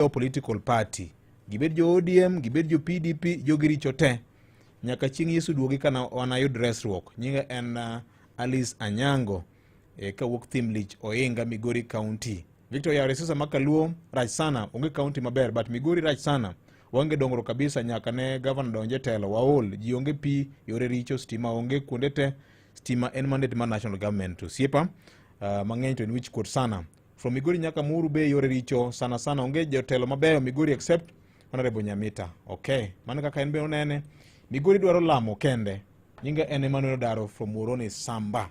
political party, gibed jo ODM, gibed jo PDP, jo giricho te. Nyaka chieng' Yesu duogi kana wanayud resruok. Nyinga en Alice Anyango, ka wuok Thimlich, Oinga, Migori County. Victor Yare sasa makaluo rach sana, onge county maber, but Migori rach sana. Wange dongro kabisa nyaka ne governor donje telo, waol, ji onge pi, yore richo, stima onge kuonde te, stima en mandate ma national government to siepa, mang'eny to in which court sana. From Migori nyaka Muru be yore richo, sana onge jotelo mabeyo Migori except Honorable Nyamita. Okay, mana kaka en be onene, Migori dwaro lamo kende. Nyinga en Emmanuel Daro from Muhoroni Samba.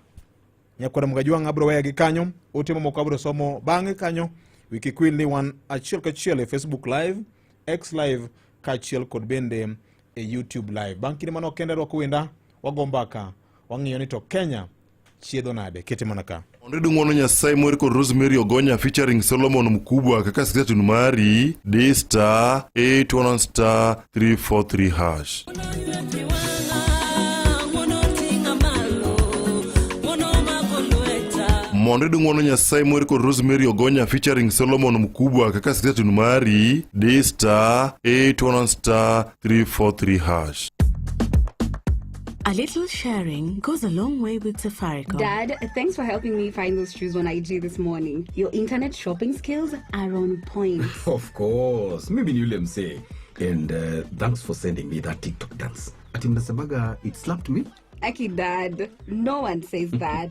Nyakwara Mugajwang' abro weya gi kanyo, otimo moko abro somo bang'e kanyo, wiki kwil ni wan achiel kachiel e Facebook Live, X Live, kachiel kod bende e YouTube Live. Bang' kinde mano kende rwako wenda, wagombaka, wang'iyo ni to Kenya chiedho nade, kete manaka. Onredu ng'wono Nyasaye mweri kod Rosemary Ogonya featuring Solomon Mkubwa kaka sketun mari D*811*343#. Onredu ng'wono Nyasaye mweri kod Rosemary Ogonya featuring Solomon Mkubwa kaka sketun mari D*811*343#. A little sharing goes a long way with Safaricom. Dad, thanks for helping me find those shoes on IG this morning. Your internet shopping skills are on point. Of course. Maybe you'll say. And thanks for sending me that TikTok dance. Ati mnasabaga, it slapped me? Aki, Dad, no one says that.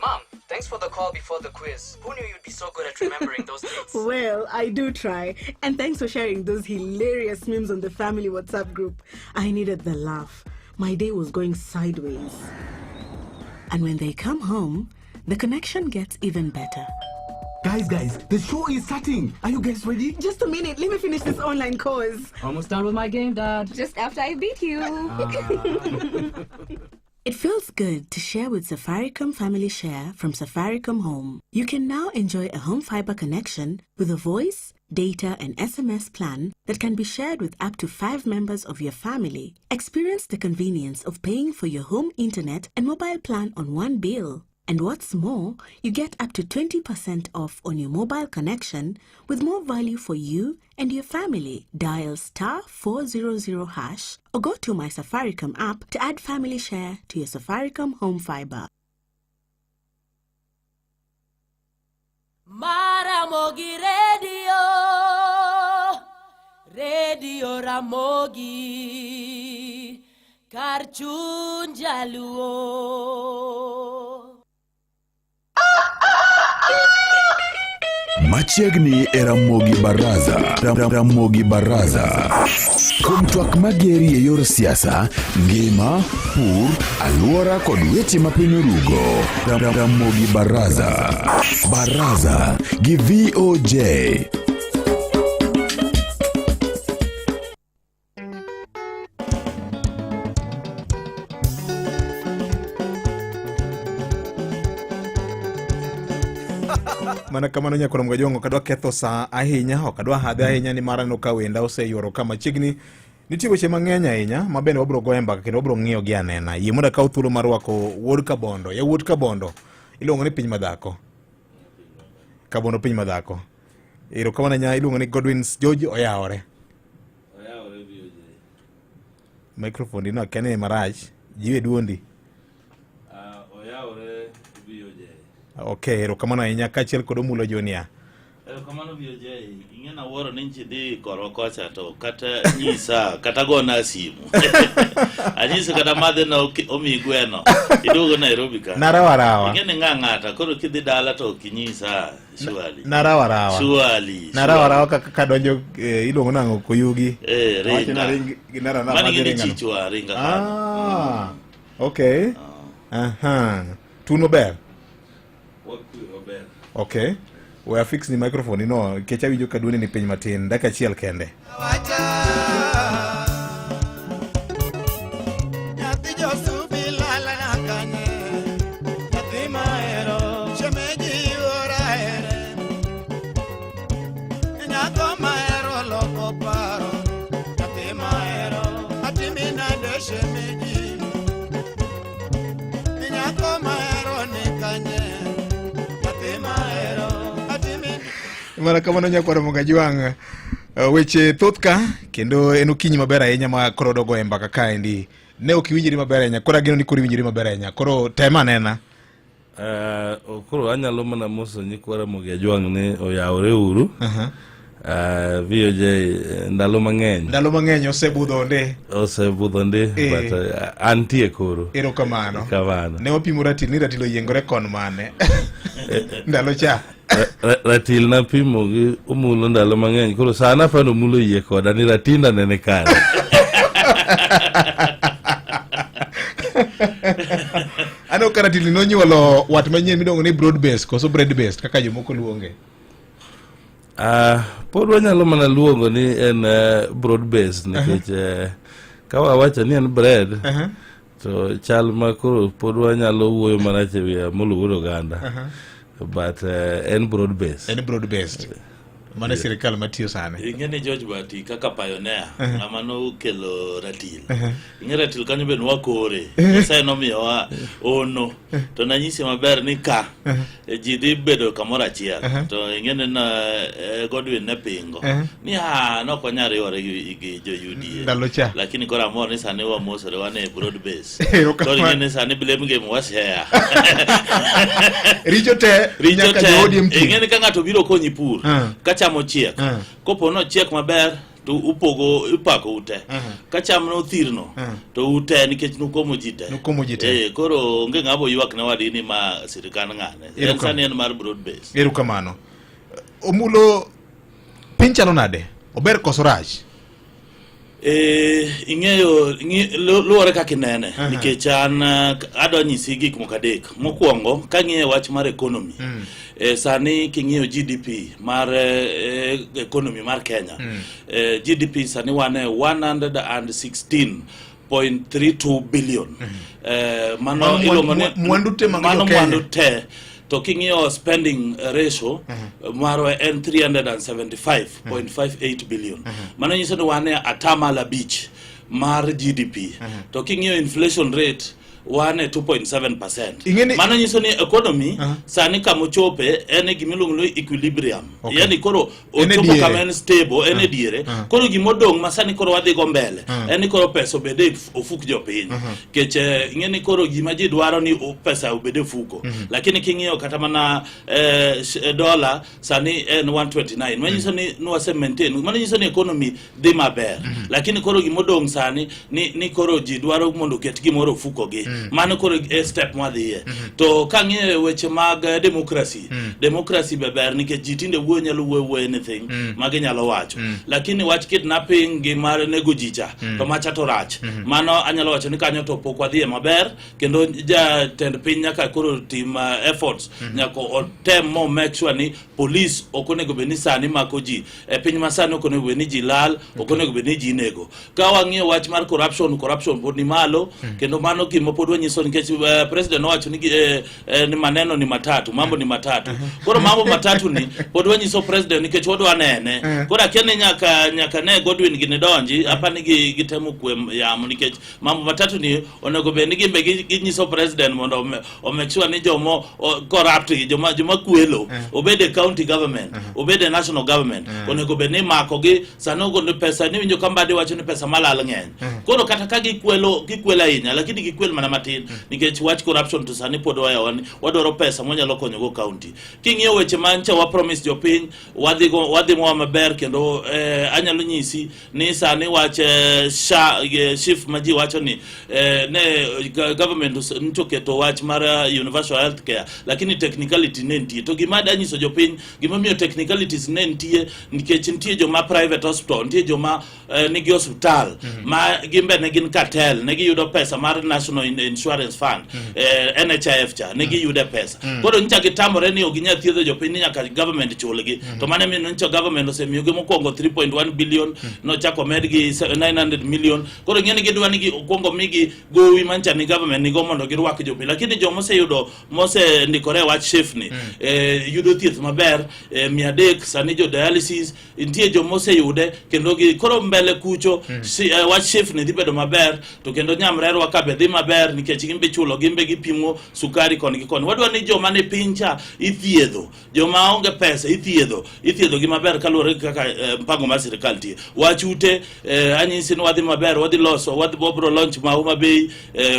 Mom, thanks for the call before the quiz. Who knew you'd be so good at remembering those dates? Well, I do try. And thanks for sharing those hilarious memes on the family WhatsApp group. I needed the laugh. My day was going sideways. And when they come home, the connection gets even better. Guys, the show is starting. Are you guys ready? Just a minute, let me finish this online course. Almost done with my game, Dad. Just after I beat you. It feels good to share with Safaricom Family Share from Safaricom Home. You can now enjoy a home fiber connection with a voice, data, and SMS plan that can be shared with up to 5 members of your family. Experience the convenience of paying for your home internet and mobile plan on one bill. And what's more, you get up to 20% off on your mobile connection with more value for you and your family. Dial *400# or go to My Safaricom app to add Family Share to your Safaricom Home Fiber. Maramogi Radio Ramogi Karchun Jaluo. Machiegni e Ramogi Baraza. Ramogi Baraza. Kuom twak mageri e yor siasa, ngima, pur, aluora kod weche mapiny orugo. Ramogi Baraza. Baraza gi VOJ. Mana kamano Nyakwara Mugajwang' kadwa ketho sa ahinya, okadwa hadhe ahinya ni mara no ka wenda oseyoro kama chiegni. Nitie weche mang'eny ahinya mabende wabro goye mbaka kendo wabro ng'iyo gi anena. Yie mondo akaw thuolo mar rwako wuod Kabondo. Ya wuod Kabondo iluongo ni Piny Madhako. Kabondo Piny Madhako. Iro kamano nya iluongo ni Godwin George oyawore. Oyawore biyo je. Microphone ino kene marach. Jiwe duondi. Oyawore biyo je. Okay, iro kamano ahinya kachiel kod Omulo Junior. Kamano biyo je. Ing'ena wuoro ni nchidhi korwa kocha to kata nyisa kata gona simu. Anyisa kata madhe na omi gweno. Iduogo Nairobi ka. Narawarawa. Ing'ene ng'ang'ata koro kidhi dala to kinyisa shuali. Narawarawa. Shuali. Narawarawa kaka donjo iluongo nang'o Koyugi. Ringa. Mani gini chichwa ringa. Ah. Okay. Aha. Tuno ber. Ober. Okay. We are fixing the microphone, you know, kecha winjo kaduni ni piny matin, daka chiel kende. Mana kamano nyakwaro Mogajwang'. Weche thoth ka kendo en okinyi maber ahinya ma koro dogo e mbaka kaendi. Ne ok iwinjri maber ahinya, koro ageno ni koro iwinjri maber ahinya. Koro tema nena. Koro anyalo mana moso nyikwara Mogajwang' ni oyawore uru. VOJ ndalo mang'eny osebudho onde but antie koro. Erokamano. Ne wapimo ratil ni ratil oyiengore kon mane. Ndalo cha. Ratil na pimo gi umulo ndalo mang'eny koro sana pano mulo yie koda ni ratinda nene kare. Ano karatil no nyuolo wat manyien midongo ni broad based koso bread based kaka jomoko luonge. Pod wanyalo mana luongo ni en broad based nikech ka wawacho ni en bread to chal ma koro pod wanyalo wuoyo mana chewi moluoro oganda. But en broad based. Mana sirikal matiyo sane. Ingene George Bati kaka pioneer amano kelo ratil. Ingene ratil kanyo ben wakore. Sasa nomiyo wa ono to nanyisi maber ni ka ji dhi bedo kamoro achiel. To ingene na Godwin ne pingo. Ni no konya riwore gi jo UDA. Lakini kora amor ni sane wa mosore wane broad base. To ingene sane blame game was here. Richo te ingene ka ngato biro konyi pur. Chamo chiek kopo no chiek maber to upako ute ka cham no thirno to ute nikech nukomo jite koro onge ngabo ywak na wadi ni ma sirikal ngane en sani en mar broad base. Erokamano. Omulo pinchalo nade ober kosoraj ing'eyo luore kaka inene nikech an adwa nyisi gik moko adek. Mokwongo ka ng'iyo wach mar economy sani king'iyo GDP mar economy mar Kenya GDP sani wane 116.32 billion mano ilongo ni mwandu te to king'iyo spending ratio marwa en 375.58 billion mano nyiso ni wane atamala beach mar GDP to king'iyo inflation rate wane 2.7%. Mano nyiso ni economy sani kamo chope ene gimiluongo ni equilibrium. Yani koro ochopo kama en stable ene diere. Koro gimodong masani koro wadhi go mbele. Ene koro pesa obede ofuk jopiny. Keche ingeni koro gima ji dwaro ni pesa obede fuko. Lakini king'iyo kata mana dollar sani en 129. Mano nyiso ni nwase maintain. Mano nyiso ni economy dhi maber. Lakini koro gimodong sani ni koro ji dwaro mondo ket gimoro fuko gi. Mano koro step mwadhiye. To kang'e weche mag democracy beber nikech ji tinde wuoyo nyalo wuoyo anything magi nyalo wacho. Lakini wach kidnapping gi mar nego jicha to macha to rach. Mano anyalo wacho ni kanyo to pok wadhiye maber kendo jatend piny nyaka koro tim efforts nyaka otem mo make sure ni police okonego beni sani mako ji piny masani okonego beni ji lal okonego beni ji nego. Ka wang'iyo wach mar corruption pod ni malo kendo mano gimo pod wanyiso nikech president owacho ni maneno ni matatu, mambo ni matatu. Koro mambo matatu ni pod wanyiso president nikech wadwa nene. Koro akiane nyaka ne Godwin ginedonji hapa ni gitemo kwem yamo nikech mambo matatu ni onego be ni gimbe ginyiso president mondo o make sure ni jomo corrupt joma kwelo obede county government obede national government onego be ni mako gi sanogo ni pesa ni winjo kambade wacho ni pesa malal ng'eny. Koro kata ka gikwelo ahinya lakini gikwel mana matin nikech wach corruption to sani pod wadwaro pesa monyalo konyo go county. King'iyo weche mancha wa promise jopiny wadhi mo maber kendo anyalo nyisi ni sani wach shift maji wacho ni ne government nchoketo wach mar universal health care lakini technicality ne ntie. To gima danyiso jopiny gima miyo technicalities ne ntie nikech ntie joma private hospital ntie joma nigi hospital ma gimbe ne gin cartel ne giyudo pesa mar National Insurance Fund NHIF cha ne giyudo pesa. Koro ncha gitamore ni oginya thiedho jopiny nyaka government chulgi. To mane mi ncho government osemiyo gi mokwongo 3.1 billion no chako medgi 900 million. Koro ng'eni gidwa ni okwongo migi gowi mancha ni government ni go mondo girwak jopiny. Lakini jomo se yudo mose ndikore wach chef ni yudo thieth maber 300 sani jo dialysis ntie jomo se yude kendo koro mbele kucho wach chef ni dhi bedo maber to kendo nyamrerwa ka be dhi maber maber nikech gimbe chulo gimbe gipimo sukari kon gi kon. Wadwa ni joma ne pincha ithiedho, joma onge pesa ithiedho gi maber kaluwore gi kaka mpango mar sirikal tie. Wachute anyisi ni wadhi maber, wadhi loso, wadhi bobro launch ma Homa Bay,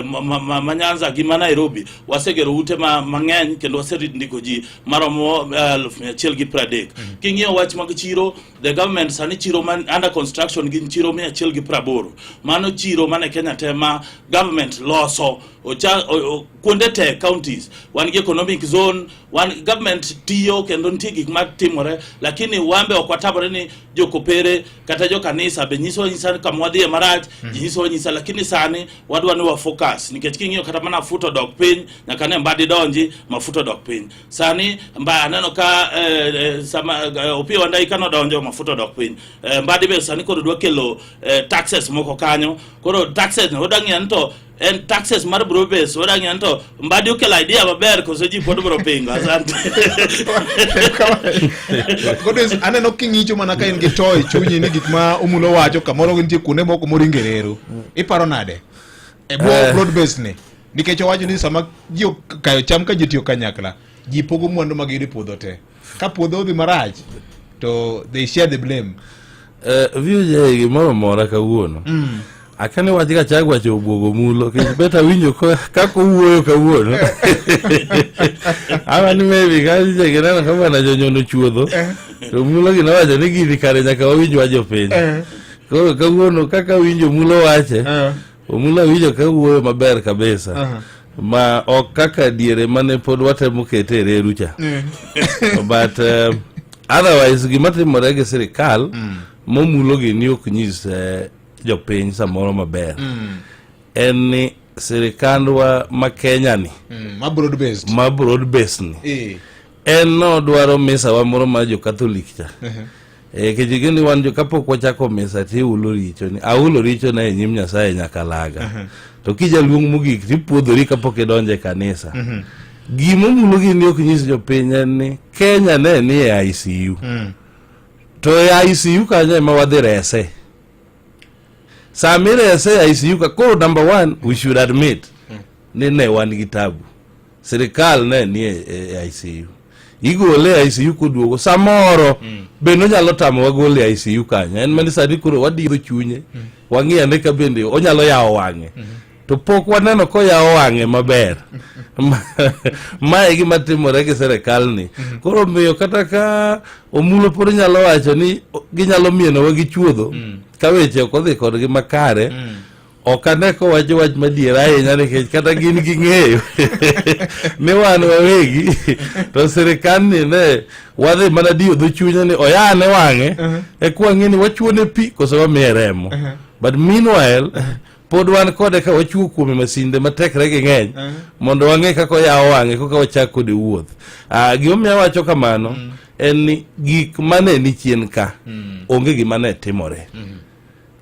ma Nyanza gi ma Nairobi. Wasegero ute mang'eny kendo waserindiko ji maromo 130. King'iyo wach mag chiro, the government sani chiro man under construction gin chiro 180. Mano chiro mane Kenya tema government loso kuonde te counties, wan gi economic zone, wan government tiyo kendo nitie gik matimore, lakini wambe okwatabore ni jokopere kata jo kanisa be nyiso nyisa kama wadhi marach, nyiso nyisa, lakini sani wadwa ni wa focus nikech king'iyo kata mana futo dog piny nyaka ne mbadi donji mafuto dog piny. Sani mba aneno ka sama Opiyo Wandayi kano donjo mafuto dog piny. Mbadi be sani koro dwa kelo taxes moko kanyo. Koro taxes no odang'ien to en taxes mar brobes odang'ien to mbadi okelo idea maber koso ji pod bro pingo. Asante. Koro aneno king'icho mana ka in gi toy chunyi ni gik ma omulo wacho kamoro gintie kuonde moko moringerero. Iparo nade? Broad base ni. Nikech wacho ni sama ji kayo cham ka ji tiyo kanyakla, ji pogo mwandu mag yudi puodho te. Ka puodho odhi marach, to they share the blame. View je gimoro mora kawuono. Akane wachi ka chak wacho obwogo mulo, kech beta winjo kako wuoyo kawuono. Awa ni maybe kaji chegenana kama na jonyono chuodho, to mulo gina wacho ni gini kare nyaka wawinjo wajo piny. Koro kawuono kaka winjo mulo wache, omula winjo kawuoyo maber kabisa. Ma ok kaka diere mane pod watemo kete reru cha. But otherwise gimatimore gi sirikal momulo gini ok nyis jopiny samoro maber. En ni sirikandwa ma Kenya ni ma broad based ni en no dwaro misa wa moro ma jo Catholic cha. Kejige ni wan jo kapok wachako misa ti ulo richo ni aulo richo na nyim Nyasaye nyaka laga. To kija luong mogik tipuodhori kapok idonje kanisa. Gimo mulo gini ok nyis jopiny ni Kenya ne ni e ICU. To e ICU kanya ema wadhi rese. Samire say ICU ka koro number 1 we should admit ne wan gi tabu. Sirikal ne ni e ICU. Igole ICU kuduogo samoro bendo nyalo tamo wagole ICU kanya. En mani sadi koro wadiro chunye. Wangi ane ka bende onyalo yawo wange. To pok waneno ko yawo wange maber. Mae gima timore gi sirikal ni. Koro miyo kata ka omulo pod nyalo wacho ni ginyalo mieno wagi chuodho. Ka weche kodhi kodgi makare. Okane ko wacho wach madiera ahinya nikech kata gin ging'eyo ne wan wawegi to sirikal ni ne wadhi mana dio dho chunya ni oyane wang'e e kwang'e ni wachuone pi koso wamiye remo. But meanwhile pod wan kode ka wachuo kuome masinde matekre gi ng'eny mondo wang'e kaka oyawo wang'e koka wachak kode wuoth. Gimomiyo wacho kamano en ni gik mane ni chien ka onge gima ne timore.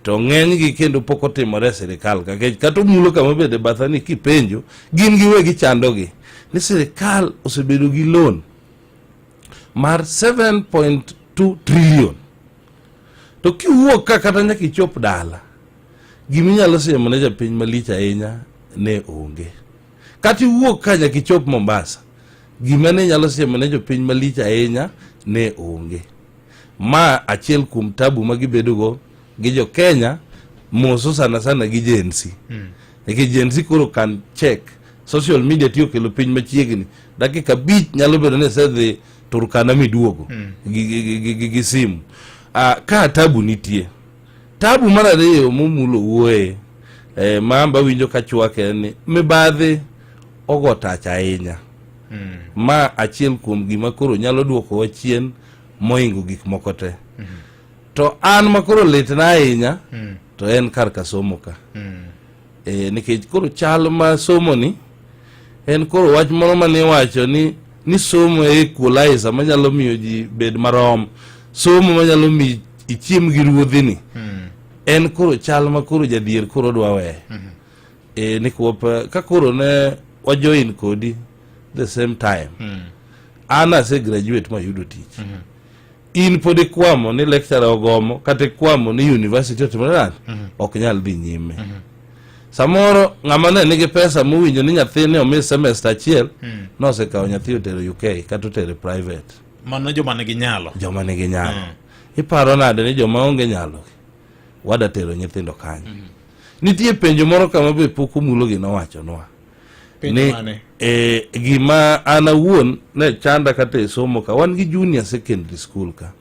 To ng'eny gi kendo pok otimore sirikal kata mulo kama bede bathani kipenjo gin giwegi chandogi ni sirikal osebedo gi loan mar 7.2 trillion. To kiwuok ka kata nyaka ichop dala giminyalo siemo ne japiny malich ahinya ne onge. Kata iwuok ka nyaka ichop Mombasa gima ne nyalo siemo ne jopiny malich ahinya ne onge. Ma achiel kuom tabu magibedogo gi jo Kenya moso sana gi jensi. Eke jensi koro kan check social media tiyo kelo piny machiegni dakika 5 nyalo bedo ne sedhi Turkana miduogo gi simu. Ka tabu nitie. Tabu mar ariyo momulo wuoye mamba winjo ka chwake ni mibadhi ogo tach ahinya. Ma achiel kuom gima koro nyalo duoko wachien moingo gik moko te. To an makoro litna ahinya to en kar ka somo ka. Nikech koro chal ma somo ni en koro wach moro mane wacho ni somo e equalizer manyalo miyo ji bed marom. Somo manyalo miyo ichiem gi ruodhi ni. En koro chal ma koro jadhier koro dwa we. Nikop ka koro ne wajoin kodi the same time. Ana se graduate ma yudo tich. In pode kwamo ni lecturer ogomo kata kwamo ni university otimore ok nyal dhi nyime. samoro ng'ama ne nigi pesa mowinjo ni nyathine omi semester achiel nosekawo nyathi otero UK kata otero private. Mano joma nigi nyalo. Joma nigi nyalo. Iparo nade ni joma onge nyalo wada tero nyithindo kanyo. Nitie penjo moro kama be pok omulo gi nowacho nwa. Penjo mane? Gima an awuon ne chanda kata e somo ka wan gi junior secondary school ka.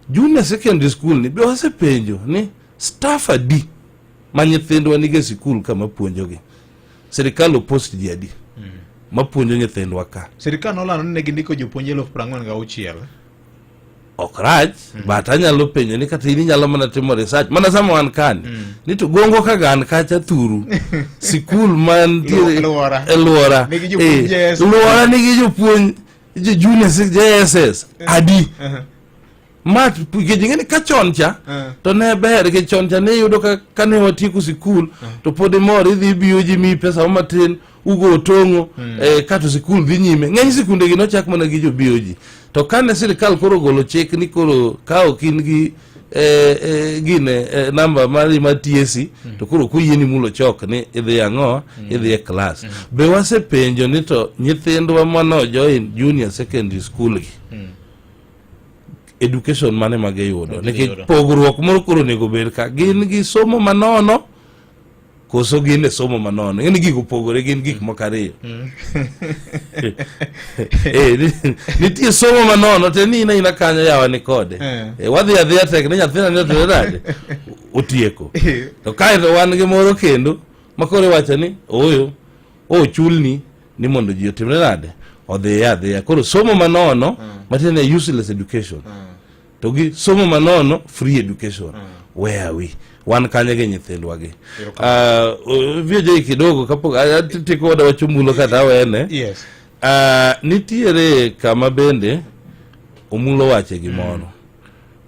Junior secondary school ni be wasepenjo ni staff adi ma nyithindwa nige sikul kama puonjogi. Sirikal opost ji adi ma puonjo nyithindwa ka. Sirikal nolano ni gindiko jopuonje 46,000. Okraj, but anyalo penjo ni kata ini nyalo mana timo research. Mana sama wan kani. Ni to gongo ka gan kacha thuru. Sikul man Luora. Luora. Luora nigi jopuonj junior JSS adi. Mat gijingeni ka choncha to ne ber ke choncha ne yudo ka kane watiku sikul to pod mor idhi biyoji mi pesa matin ugo tongo kato sikul dhi nyime. Ng'eny sikunde gi nochak mana gi jo biyoji. To kane sirikal koro golo chik ni koro kao kin gi gine namba mari matiesi to koro kuyieni mulo chok ni idhi ang'o idhi e class. Be wase penjo ni to nyithindwa mano join junior secondary school gi education mane mage yudo nikech pogruok moro koro nego bed ka gin gi somo manono koso gin e somo manono ng'eni gik opogore gin gik mokariyo. Nitie somo manono te ni ina kanyo yawa ni kode wadhi adhiya tek ni nyathina ni otore nade otieko to kae to wan gi moro kendo makore wacho ni oyo chulni ni mondo ji otimre nade odhiya koro somo manono matene useless education to gi somo manono free education. Where are we? Wan kanye ge nyithindwa gi vio kidogo kapok tiko wada wachumulo kata wene. Yes. Nitiere kama bende omulo wache gimoro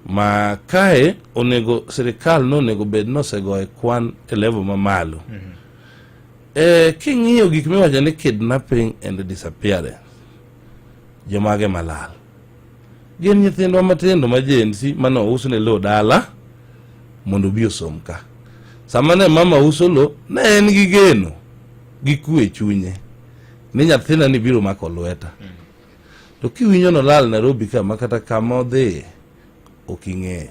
ma kae onego sirikal no nego bed no segoe kwan e level mamalo. King'iyo gik miwacho ni kidnapping and disappearance jomage malal gin nyithindwa matindo ma jensi mano usne lo dala mondo bi osom ka. Sama ne mama uso lo ne en gi geno gi kwe chunye ni nyathina ni biro mako lweta. To kiwinjo no lal Nairobi ka makata kama odhi oking'e.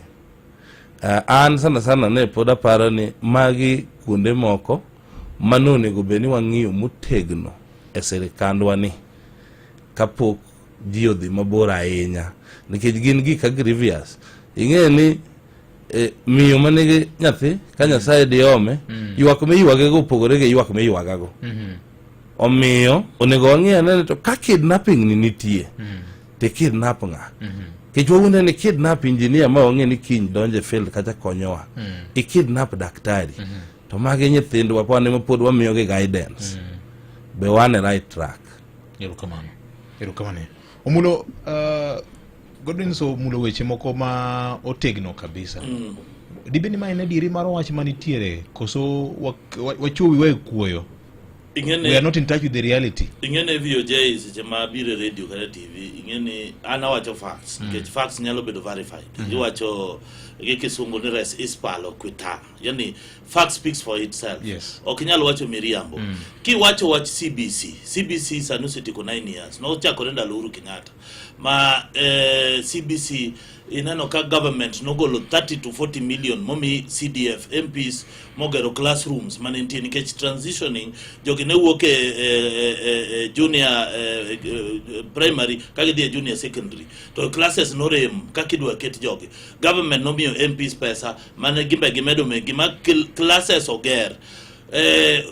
An sana ne poda paro ni magi kuonde moko mano nego beni wang'iyo motegno e sirikandwa ni kapok ji odhi mabor ahinya nikech gin gik grievous. Ing'e ni miyo manigi nyathi ka Nyasaye diome ywak me ywage go opogore gi ywak me ywagago. Omiyo onego wang'e ane to ka kidnapping ni nitie te kidnap ng'a kech wawuonde ni kidnap engineer ma wang'e ni kiny donje field kata konyowa kidnap daktari to magi nyithindwa pone ma pod wamiyo gi guidance be wane right track. Erokamano. Omulo Godwin so mulo weche moko ma otegno kabisa. Dibeni ma ene diri mar wach manitiere koso wachuwi we kuoyo. We are not in touch with the reality. Ingene VOJ seche ma bire radio kata TV ingene ana wacho facts because facts nyalo bedo verified. Iwacho kisungu ni res ispalo kwita. Yani fact speaks for itself. Yes. Okinyalo wacho miriambo. Ki wacho wach CBC Sanusi tiko 9 years. No chako renda Uhuru Kenyatta. Ma CBC inano ka government nogolo 30 to 40 million momi CDF MPs mogero classrooms manentie nikech transitioning jogi ne wuok junior primary kagidhi junior secondary to classes no rem kakidwa ket jogi government nomiyo MPs pesa mane gimbe gimedo me gima classes oger.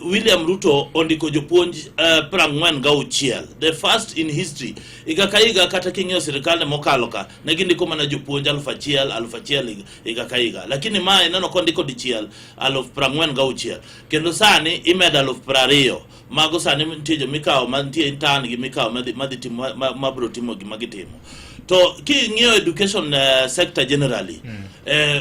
William Ruto ondiko jopuonj 46 the first in history igakaiga kata king'yo sirikal mokalo ka ne gindiko mana jopuonj 1000 igakaiga lakini ma inano kondiko dichiel 46 kendo sani imedo 20 mago sani nitie jo mikao mantie intern gi mikao madhi timo mabro timo gi magitimo. To ki ng'iyo education sector generally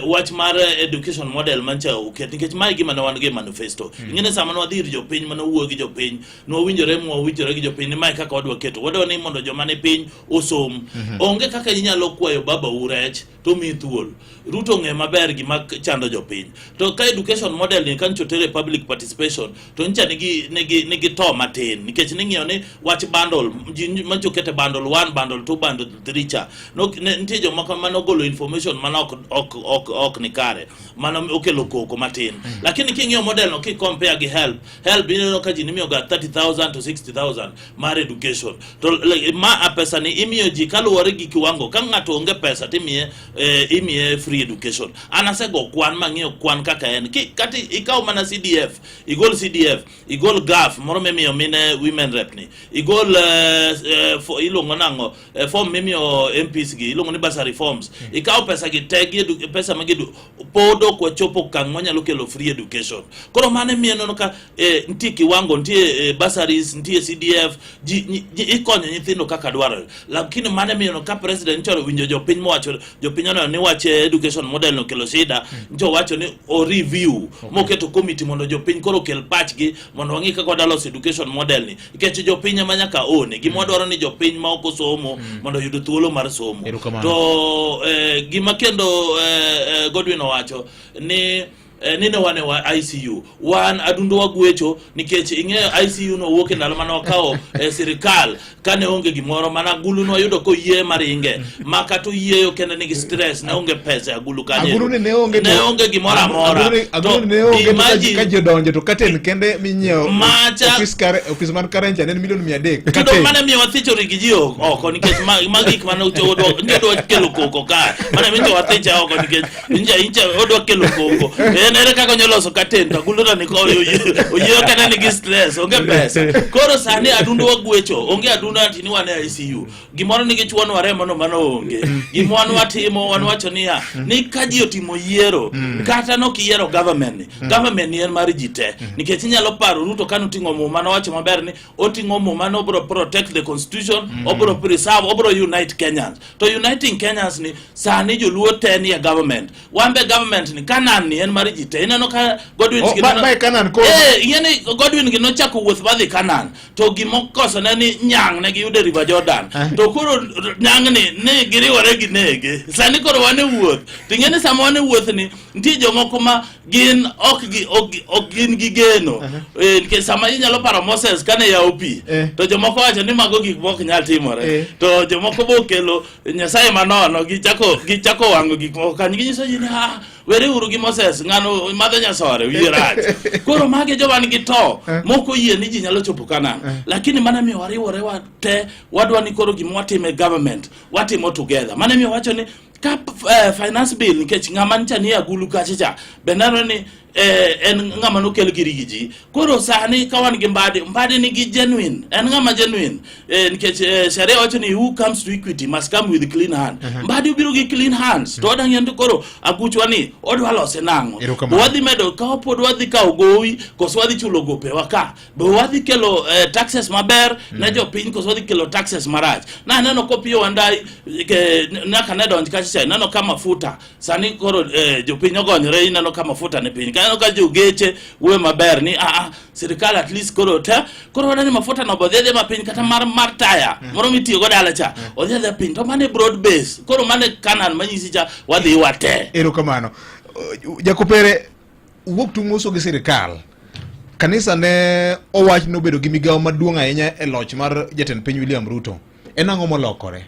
wach mar education model mancha uket nikech mai gima ne wan gi manifesto ingene sama no adhir jo piny mano wuo gi jo piny no winjore gi jo piny mai kaka wadwa keto wadwa ni mondo joma ne piny osom onge kaka inyalo kwayo baba urech to mi thuol. Ruto ng'e maber gima chando jopiny. To ka education model ni kan chotere public participation to ncha nigi to matin nikech ning'iyo ni wach bundle mancho kete bundle 1 bundle 2 bundle 3 cha no nitie jomoko mano golo information mana ok ni kare mano okelo koko matin. Lakini king'iyo model no ki compare gi help ineno ka ji nimiyo ga 30,000 to 60,000 mar education to ma pesa ni imiyo ji kaluwore gi kiwango ka ng'ato onge pesa timiye imiye free education. Anasego kwan mang'iyo kwan kaka en kati ikaw mana CDF igol GAF moro memiyo mine women rep ni igol ilongo nango form memiyo MPs gi ilongo ni bursary forms ikaw pesa gi tegi pesa magidu podo kwa chopo kang'onyalo kelo free education. Koro mane mieno no ka ntie kiwango ntie bursaries ntie CDF ikonyo nyithindo kaka dwaro. Lakini mane mieno ka president choro winjo jopiny mowacho jopiny no ni wache education model no kelo shida ncho wacho ni o review moketo committee mondo jopiny koro kel pachgi mondo wangi kako dalos education model ni ikeche jopiny manyaka one gima dwaro ni jopiny ma ok osomo mondo yudo thuolo mar somo. To gima kendo Godwin owacho ni nine wane wa ICU wan adundo wagwecho nikech ing'eyo ICU no wuok e ndalo mane wakawo sirikal kane onge gimoro mana agulu no yudo ko yie maringe maka to yieyo kende nigi stress ne onge pesa agulu kanye agulu ne onge gimoro amora agulu ne onge ka jodonje to katen kende minyeo ofis man karencha ne milion 300 to mane miyo wathicho rigijio oko nikech magik mane odwa kelo koko ka mane miyo wathicha oko nikech inja odwa kelo koko ere kaka nyoloso katendo agulura ni ko oyo kana ni stress onge pesa. Koro sani adundo wagwecho onge adundo ati ni wane ICU gimoro ni gichwono waremo no mano onge gimoro watimo wanwacho niya ni kaji otimo yiero kata no kiyiero government ni en mar jite nikech nyalo paro Ruto kanu tingo mo mano wacho maber ni otingo mo mano obro protect the constitution obro preserve obro unite Kenyans. To uniting Kenyans ni sani joluo ten ya government wambe government ni kanan ni en mar ineno ka Godwin by Kanan ko yene Godwin gi no chako wuoth badhi Kanan to gimokoso ne ni nyang ne giyude River Jordan to koro nyang ni giriwore gi nege sani koro wane wuoth tingene sama wane wuoth ni ntie jomoko ma gin ok gin gi geno nikech sama inyalo paro Moses kane ya opi to jomoko wacho ni mago gik mok nyal timore to jomoko bo kelo Nyasaye manono gichako wango gik moko kanyo ginyiso ji ni were uru gi Moses ngano madho nyasore wirach koro mage jowan gi to moko yie ni ji nyalo chopo Kanan lakini mana mi wariwore wate wadwa ni koro gimo watime government watimo together mana mi wacho ni ka finance bill nikech ng'ama ncha ni agulu kacha benaro ni en ng'ama no kel girigi koro sani kawan gi mbade ni gi genuine en ng'ama genuine nikech sharia wacho ni who comes to equity must come with clean hand mbade ubiro gi clean hands to odang yendo koro aguchwa ni odwa lose nango wadhi medo ka pod wadhi ka ogowi koso wadhi chulo gope waka bo wadhi kelo taxes maber na jopiny koso wadhi kelo taxes marach na neno kopio wandai na kanadonj kacha neno kama mafuta sani koro jopiny ogonyre neno kama mafuta ne piny kaneno ka jogeche uwe maber ni sirikal at least koro wadani mafuta no bodhedhe mapiny kata mar taya moro mitiyo go dala cha odhedhe piny to mane broad base koro mane Kanan manyisi cha wadhi wate. Erokamano Jakopere wuok tumuso gi sirikal kanisa ne owach no bedo gi migawo maduong' ahinya e loch mar jatend piny William Ruto en ang'o molokore?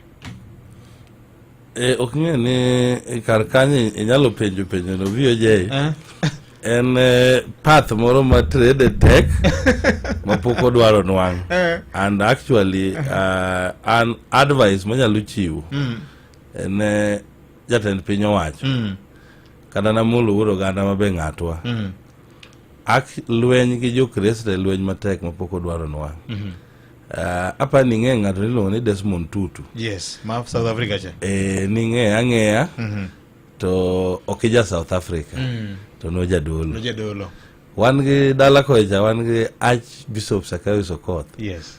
Ok ng'e ni kar kanyo inyalo penjo no VOJ en path moro ma trade tech mapok odwaro nwang' and actually an advice manyalo chiwo en jatend piny owacho kata namulo wuoro ganda mabe ng'atwa lweny gi jokristo lweny matek mapok odwaro nwang' apa ning'e ng'ato niluongo ni Desmond Tutu ma South Africa cha ning'e ang'eya to okija South Africa to no jadolo wan gi dala kocha wan gi Archbishop Sakawi Sokoth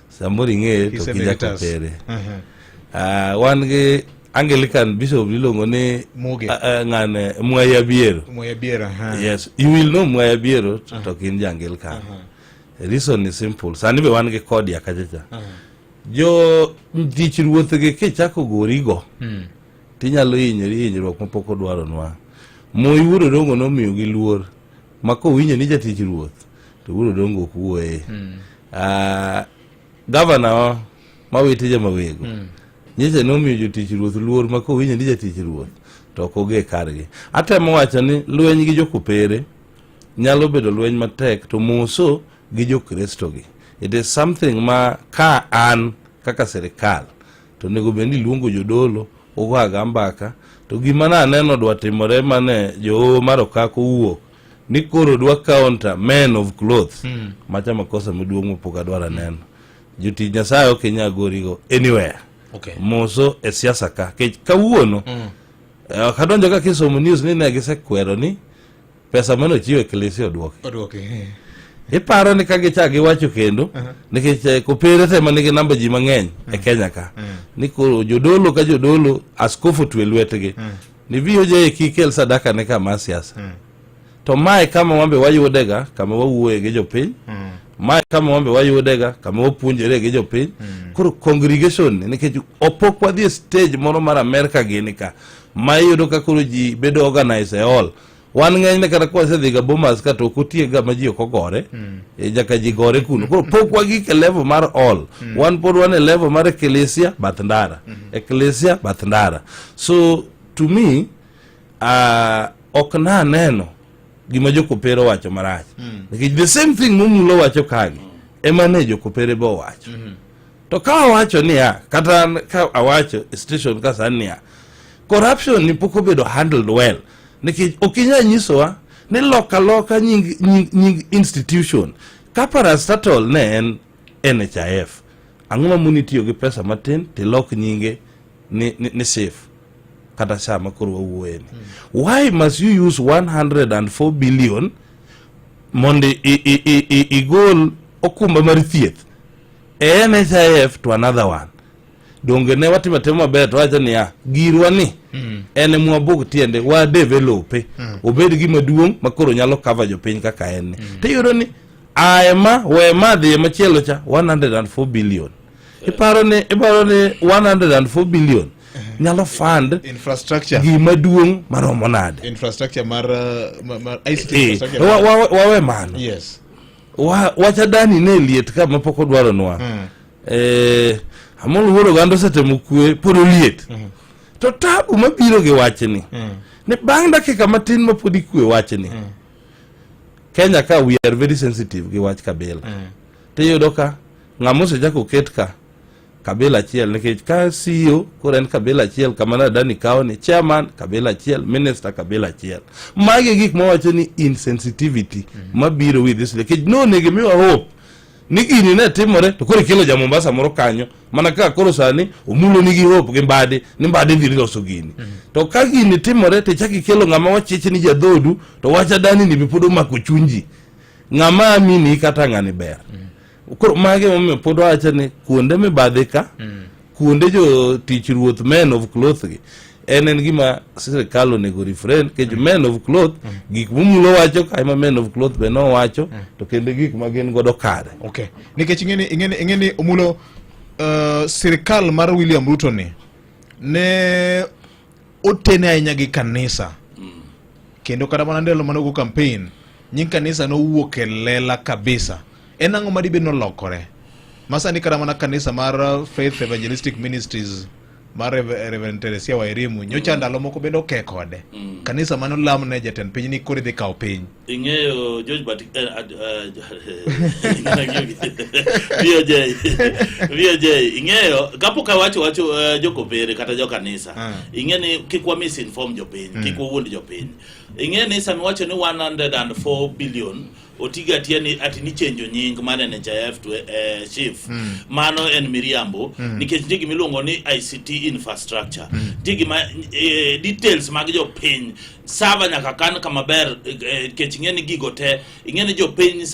samoro ing'e to kija Kopere wan gi Anglican Bishop niluongo ni ng'ane Mwaya Biero yes you will know Mwaya Biero to kin Anglican reason is simple sani be wan gi Kodia kacha jo tich ruoth gi kichako gorigo tinyalo hinyruok mapok odwaronwa. Moi Wuod Odongo nomiyo gi luor mako winjo ni jatich ruoth to Wuod Odongo ok wuoye. Gavana mawiti Jamawego nyicha nomiyo jotich ruoth luor mako winjo ni jatich ruoth to ok oge kargi. Atemo wacho ni lweny gi jokopere nyalo bedo lweny matek to moso gi jokristo gi. It is something ma ka an kaka serikal to nego bendi luongo jodolo ogaga mbaka to gima na neno dwa timore mane jo marokako wuok ni koro dwa counter men of clothes macha makosa maduong' mopok adwara neno. Jotich Nyasaye ok inyal gorigo anywhere. Moso e siasa ka kech kawuono kadonjo ka kisomo news ni ne gisekwero ni pesa mano chiwo eklesi odwoki. Iparo ni ka gichak giwacho kendo nikech kopere tema nigi namba ji mang'eny e Kenya ka ni koro jodolo ka jodolo askofu twe lwetgi ni VOJ kikel sadaka ne kama siasa. To mae kama wambe wayudega kama wawuoye gi jopiny, mae kama wambe wayudega kama wapuonjore gi jopiny. Koro congregation nikech opok wadhi stage moro mar America gini ka ma iyudo ka koro ji bedo organize all. Wan ng'eny ne kata kwa sedhiga bomas ka to kotie ga maji ok ogore jaka ji gore kuno. Koro pok wagi ke level mar all. Wan pod wan e level mar ecclesia bath ndara. Ecclesia bath ndara. So to me ok na neno gima jokopere wacho marach. The same thing mumulo wacho kagi ema ne jokopere bo wacho. To ka wacho niya kata ka awacho station ka sania corruption ni poko bedo handled well. Nikech okinya nyisowa ni loka nying institution ka parastatol ne en NHIF ang'oma muni tiyo gi pesa matin ti lok nyinge ni safe kata sama koro wawuoye ni. Why must you use 104 billion mondo igol okumba mar thieth NHIF to another one? Donge ne watimo temo maber to wacho niya girwa ni en mwabog tiende wa develope obed gima duong' makoro nyalo cover jopiny kaka en. Tiyudo ni aema wema dhi machielo cha 104 billion. Iparo ni 104 billion nyalo fund infrastructure gima duong' maromo nade. Infrastructure mar ICT infrastructure. Wawe mano. Yes. Wacha dani ne liet ka mapoko dwaro nwa. Amol Wuod Oganda setemo kwe podo liet. To tabu mabiro gi wachni ni bang' dakika matin mapodi kwe wachni Kenya ka we are very sensitive gi wach kabila. Tiyudo ka ng'amose jako ket ka kabila achiel nikech ka CEO koro en kabila achiel kama na dani kao ni chairman kabila achiel, minister kabila achiel. Magi gik mawacho ni insensitivity mabiro with this nikech no negi miwa hope ni gini ne timore to koro kelo ja Mombasa moro kanyo mana ka koro sani omulo nigi hope gi mbade ni mbade dhi loso gini. To ka gini timore te chaki kelo ng'ama wachiche ni jadhodu to wacha dani ni bipodo mako chunji ng'ama amini kata ng'ani ber. Koro mage momiyo pod wacha ni kuonde mibadhe ka kuonde jo tich ruoth men of cloth gi en gima sirikal onego refrain kech men of cloth gik mumulo wacho ka ema men of cloth be no wacho to kende gik magen godo kare. Okay. Nikech ingeni omulo sirikal mar William Ruto ne otene ahinya gi kanisa. Kendo kada mana ndelo manogo campaign nying kanisa no wuok e lela kabisa. En ang'o madibe no lokore? Masani kada mana kanisa mar Faith Evangelistic Ministries mar Reverend Teresia Wairimu nyocha ndalo moko bedo ke kode. Kanisa mano lam ne jatend piny ni kore dhi kao piny. Ing'eyo George Batik VOJ ing'eyo kapoka wacho jokopere kata jokanisa ing'eni kikwa misinform jopiny kikwa wuond jopiny. Ing'eni sami wacho ni 104 billion otiga tieni ati ni chenjo nying mane NHIF to chief mano en miriambo nikech tigi miluongo ni ICT infrastructure tigi ma details mag jopiny sava nyaka kan kama ber kech ng'eni gigo te ing'eni jopiny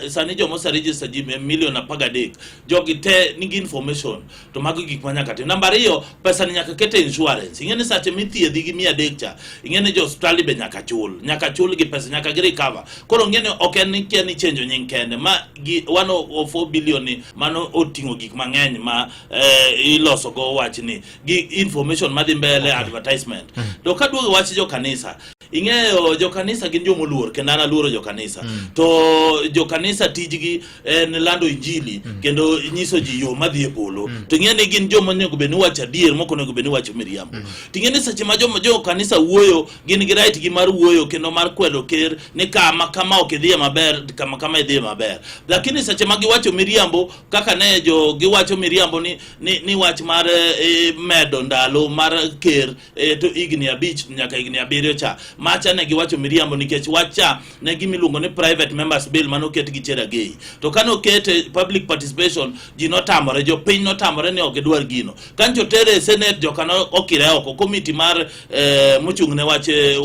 sani jomosa register ji million apagadek jogi te nigi information to mago gik manyaka te. Namba 2 pesa ni nyaka kete insurance ing'eni sache mithiedhi gi 300 cha ing'eni jo hospitali be nyaka chul gi pesa nyaka gi recover. Koro ing'eni ok en ni kia ni chenjo nying kende ma 104 billion ni mano otingo gik mang'eny ma iloso go wach ni gi information madhi mbele advertisement to kaduogo wach jo kanisa ing'eyo jo kanisa gin jomo luor kendo ana luoro jo kanisa to jo kanisa tijgi en lando injili kendo nyiso ji yo madhi e polo to ing'eni gin jomo nego beni wacho adier moko nego beni wacho miriambo to ing'eni seche ma jo kanisa wuoyo gin gi right gi mar wuoyo kendo mar kwedo ker ni kama ok idhiye maber kama idhiye maber lakini seche ma giwacho miriambo kaka ne jo giwacho miriambo ni wach mar medo ndalo mar ker to igni 5 nyaka igni 7 cha macha ne giwacho miriambo nikech wacha ne gimiluongo ni private members bill manoket gi chera gay to kano kete public participation ji notamore jo piny notamore ne ok dwar gino kancho tere senate jo kano okire oko committee mar mochungne wache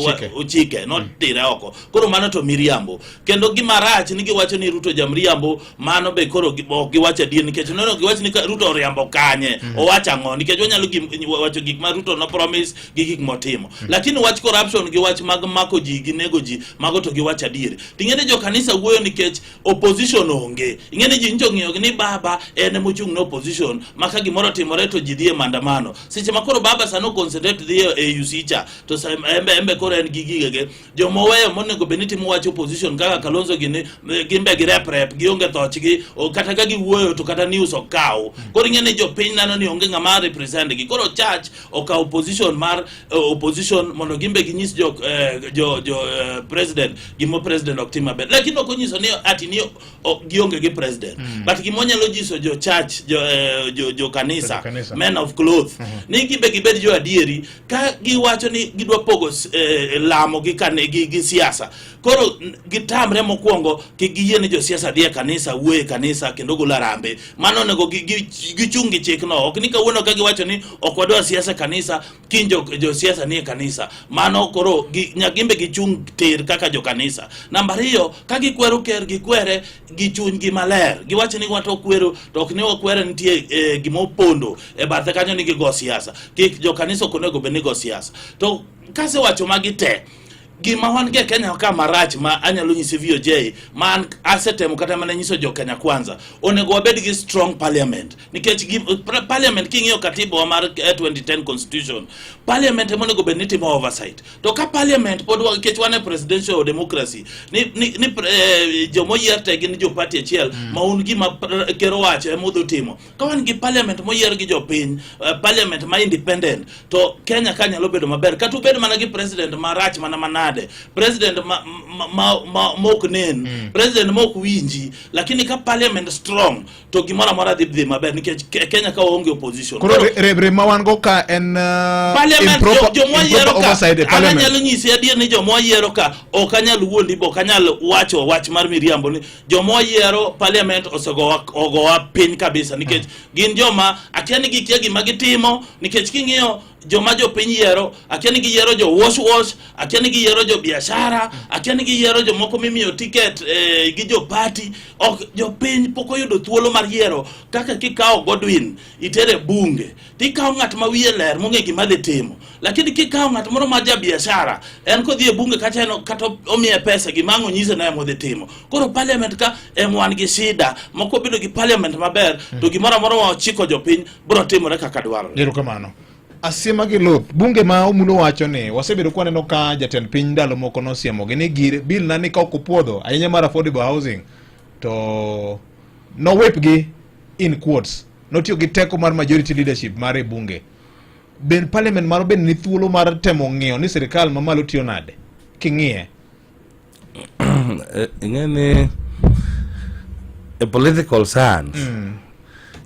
chike notire oko koro mano to miriambo kendo gimarach ni giwacho ni Ruto jamriambo mano be koro giwacho dien nikech nono giwacho ni Ruto oriambo kanye owacha ngo nikech onyalo wacho gik ma Ruto no promise gi gik motimo lakini wach corruption gi wach mag mako ji gi nego ji mago to giwacho adier tingene jo kanisa wuoyo nikech opposition onge ingene ji njo ng'iyo ni baba en mochung' no opposition maka gimoro timore to ji dhie mandamano seche makoro baba sano concentrate dhie e usicha to embe koro en gigige jo moweyo monego beniti mo wacho opposition kaka Kalonzo gimbe gi rep gionge thochgi kata ka giwuoyo to kata news okaw koro ingene jo piny nano ni onge ng'ama represent gi koro church okaw opposition mar opposition mondo gimbe ginyis jo president gimo president ok tim maber lakini ok onyiso ni ati ni gionge gi president but gimonyalo jiso jo church jo kanisa men of cloth ni gimbe gibed jo adieri ka giwacho ni gidwa pogo lamo gi siasa koro gitamre mokwongo giyie ni jo siasa dhie kanisa wuoye kanisa kendo gola rambe mano nego gichungi chik no ok ni kawuono ka giwacho ni ok wadwa siasa kanisa kinjo jo siasa nie kanisa mano koro nyagimbe gichung ter kaka jo kanisa namba 2 ka gikwero ker gikwere gichuny gi maler giwacho ni wato kwero to ok ne okwere nitie gimopondo e bathe kanyo ni gigo siasa kik jo kanisa konego benigo siasa to kase wacho magi te gima wan ge Kenya ka marach ma anyalo nyisi VOJ man asetemo kata mana nyiso jo Kenya kwanza onego wabed gi strong parliament nikech parliament king'iyo katiba mar 2010 constitution parliament monego beniti mo oversight to ka parliament pod wakech wane presidential democracy ni jomo yierte gi jo party achiel maun gima kero wacho e mudho timo ka wan gi parliament moyier gi jo piny parliament ma independent to Kenya kanyalo bedo maber kata bedo mana gi president marach mana president mok nen president mok winji lakini ka parliament strong to gimora mora dhi maber nikech Kenya ka onge opposition koro rebre mawan go ka en improper oversight parliament anyalo nyisi adier ni jomo yiero ka ok anyal wuondi bo kanyal wacho wach mar miriambo ni jomo yiero parliament ogowa piny kabisa nikech gin joma akiani gikia gima gitimo nikech king'iyo joma jo piny yiero akiani giyiero jo wash akiani giyiero jo biashara akiani giyiero jo moko mimiyo ticket gi jo party ok jo piny poko yudo thuolo mar yiero kaka kikawo Godwin itere bunge tikawo ng'at ma wiye ler monge gima dhi timo lakini kikawo ng'at moro ma ja biashara en kodhi e bunge kata omiye pesa gimango nyise na mo dhi timo koro parliament ka wan gi shida moko bedo gi parliament maber to gimoro moro wa chiko jo piny bro timore kaka dwaro erokamano Asiema gi loth bunge ma omulo wacho ni wasebedo kwa neno ka jatend piny ndalo moko nosiemo gi ni gire bill na ni ka okupuodho ahinya mar affordable housing to no whip gi in quotes notiyo gi teko mar majority leadership mar bunge ben parliament maro ben ni thuolo mar temo ng'iyo ni sirikal mamalo tiyo nade king'iye ing'eni a political science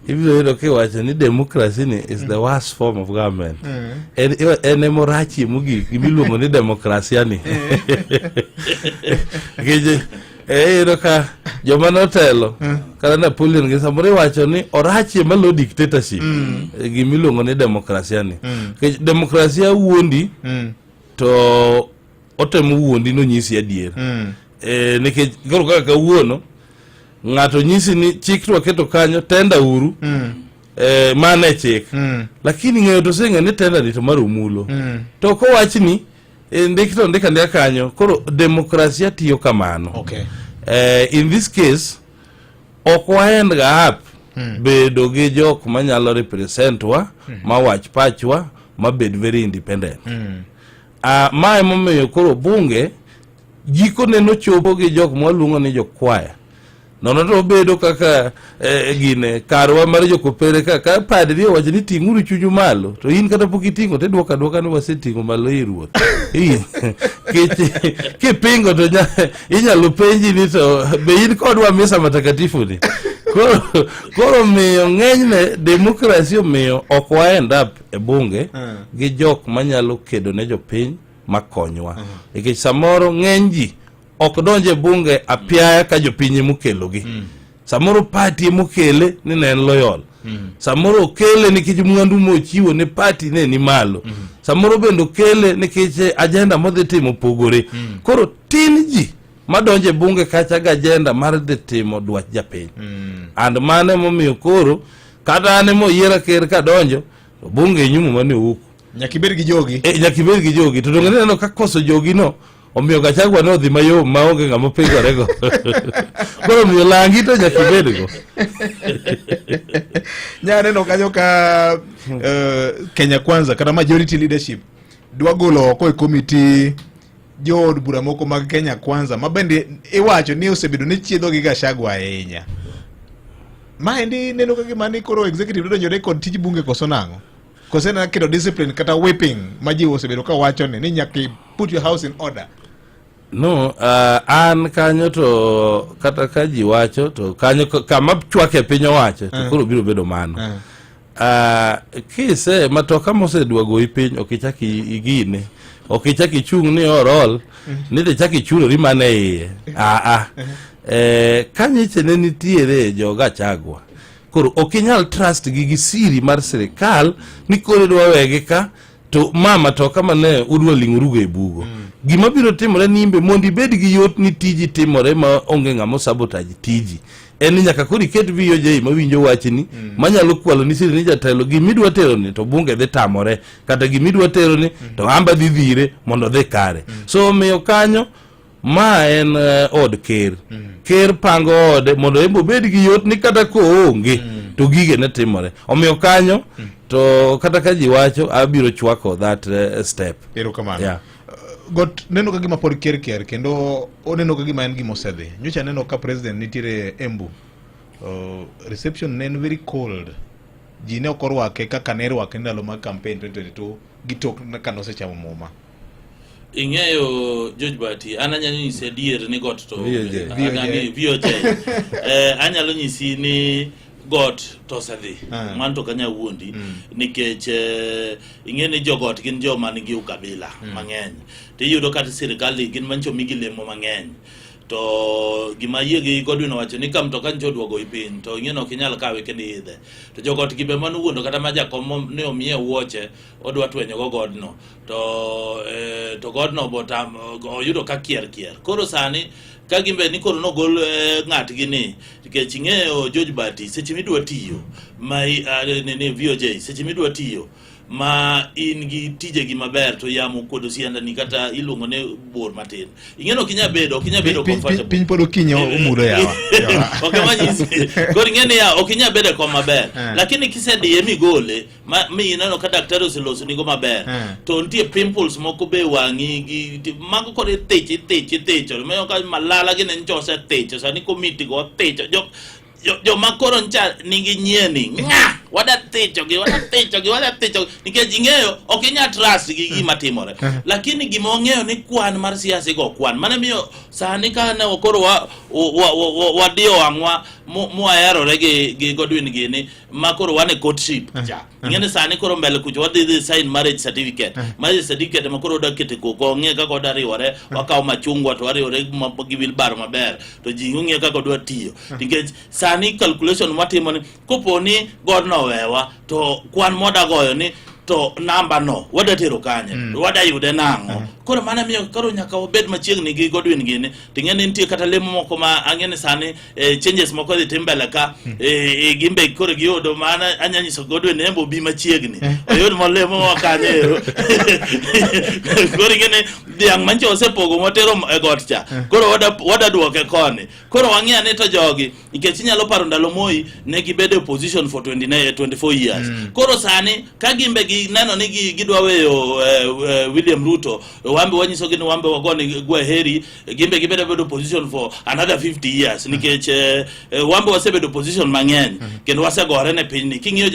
ibiro yudo kiwacho ni democracy ni is the worst form of government en emorachi mogik gimiluongo ni demokrasia ni yudo ka joma notelo kata Napoleon gi samoro iwacho ni orachi malo dictatorship gimiluongo ni demokrasia ni demokrasia wuondi to otemo wuondi no nyisi adier nikech koro kaka kawuono ng'ato nyisi ni chik to keto kanyo tenda uru mane chik lakini ng'eyo to senga ni tenda ni to mar umulo to ko wachni ndikito ndika kanyo koro demokrasia tiyo kamano In this case ok waend ga app bedo gi jok manyalo represent wa mawach pachwa mabed very independent. Ma emomiyo koro bunge giko neno chopo gi jok mwaluongo ni jokwaya nono to bedo kaka gine karwa mar jokopere ka padri owacho ni ting'uru chunyu malo to in kata pok iting'o to dwoka ni waseting'o malo e ruoth kipingo to inyalo penji ni to be in kodwa misa matakatifu ni koro miyo ng'enyne demokrasi omiyo ok waend up e bunge gi jok manyalo kedo ne jopiny makonywa nikech samoro ng'eny ji ok donje bunge apiaya ka jopiny mokelogi samoro party mokele ni ne en loyal samoro okele nikech mwandu mochiwo ne party ne ni malo samoro bendo kele nikech agenda modhi timo pogore koro tin ji madonje bunge kacha ga agenda mar dhi timo dwach japiny and mane momiyo koro kata ane moyiera ker ka donjo to bunge nyumo mane wuok nyakibed gi jogi nyakibed gi jogi to dongene no ka koso jogi no omiyo Gachagua no dhi mayom maonge ng'ama pingorego koro miyo langi to nyakibedgo nyaneno kanyo ka Kenya Kwanza kata majority leadership dwa golo oko e komiti jood bura moko mag Kenya Kwanza mabende iwacho ni osebedo ni chiedho gi Gachagua ahinya. Ma endi neno ka gima ni koro executive donjore kod tij bunge koso nang'o koso na kedo discipline kata whipping ma ji osebedo ka wacho ni nyaki put your house in order. No, an kanyo to kata ka ji wacho to kanyo kama chwake piny owacho to koro biro bedo mano. Kise matoka mosedwago piny okichaki igine okichaki chung ni orol ni de chaki chulo ri mane iye kanyiche ne nitiere jo Gachagua koro okinyal trust gi siri mar sirikal ni koro dwa wege ka to mama to kama ne udwa ling'urugo e bugo gima biro timore nimbe mondi bed gi yot ni tiji timore ma onge ng'amo sabotage tiji en nyaka kuri ket VOJ mawinjo wachni manyalo kwalo ni siri ni jatelo gimidwa tero ni to bunge dhi tamore kata gimidwa tero ni to amba dhi dhire mondo dhi kare so miyo kanyo ma en od ker pango ode mondo embo bed gi yot ni kata ko onge to gige ne timore omiyo kanyo to kata ka ji wacho abiro chwako that step ero kamano got neno ka gima pod ker kendo oneno ka gima en gima osedhi nyocha neno ka president nitire Embu reception nen very cold ji ne okorwake kaka ne rwake ndalo mag campaign 2022 gitok ka nosechamo muma ing'eyo George Bati ananyalo nyisi adier ni got to VOJ anyalo nyisi ni got to sadhi man to kanya wuondi nikech ing'eni jogot gin joma nigi ukabila mang'eny to iyudo kata sirikal gin mancho migi lemo mang'eny to gima yiegi Godwin wacho ni kam to kanjo duogo ipin to ing'eno kinyal kawe kende idhe to jogot gibe manu wuondo kata ma jakom ne omiye wuoche odwa twenyo go godno to godno botam oyudo ka kier koro sani ka gimbe ni koro no gol ng'at gini nikech ing'eyo George Bati seche midwa tiyo ma ne VOJ seche midwa tiyo ma in gi tije gi maber to yamo kodo sianda ni kata iluongo ne bor matin ing'eno kinya bedo comfortable piny podo kinyo umudo yawa okay manyisi gor ng'eni ya okinya bedo ko maber lakini kisediye migole mi ineno ka daktari oseloso nigo maber to ntie pimples moko be wang'i gi mago kode teche meyo ka malala gine nchose teche sani komiti go teche jo makoro ncha nigi nyieni wada techo gi nikech ing'eyo okinya trust gi gima timore lakini gima ong'eyo ni kwan mar siasa go kwan mane miyo sani ka ne okoro wadio wang'wa muayarore gi Godwin gini makoro wane courtship ing'eni sani koro mbele kucho wadhi sign marriage certificate makoro da kete koko ng'e kaka oda riwore wakaw machungwa to wariwore gi wilbaro maber to ji ng'e kaka odwa tiyo nikech sani calculation matimo ni koponi godno wewa to kwan moda goyo ni to namba no wada tero kanye wada yude nango koro mana miyo koro nyaka obed machiegni gi Godwin gini tingene nitie kata lemo moko ma angene sani changes moko dhi timbele ka gimbe koro giyudo mana anyanyiso Godwin embo bi machiegni oyud molemo wakanye koro ngene diang mancho osepogo motero e got cha koro wada duoke koni koro wang'ia ne to jogi nikech inyalo paro ndalo Moi ne gibedo opposition for 24 years koro sani ka gimbe gi neno ni gidwa weyo William Ruto wambe wanyiso gini wambe wagoni gwe heri gimbe gibedo opposition for another 50 years nikech wambe wasebedo opposition mang'eny kendo wasegore ne pinyni king'iyo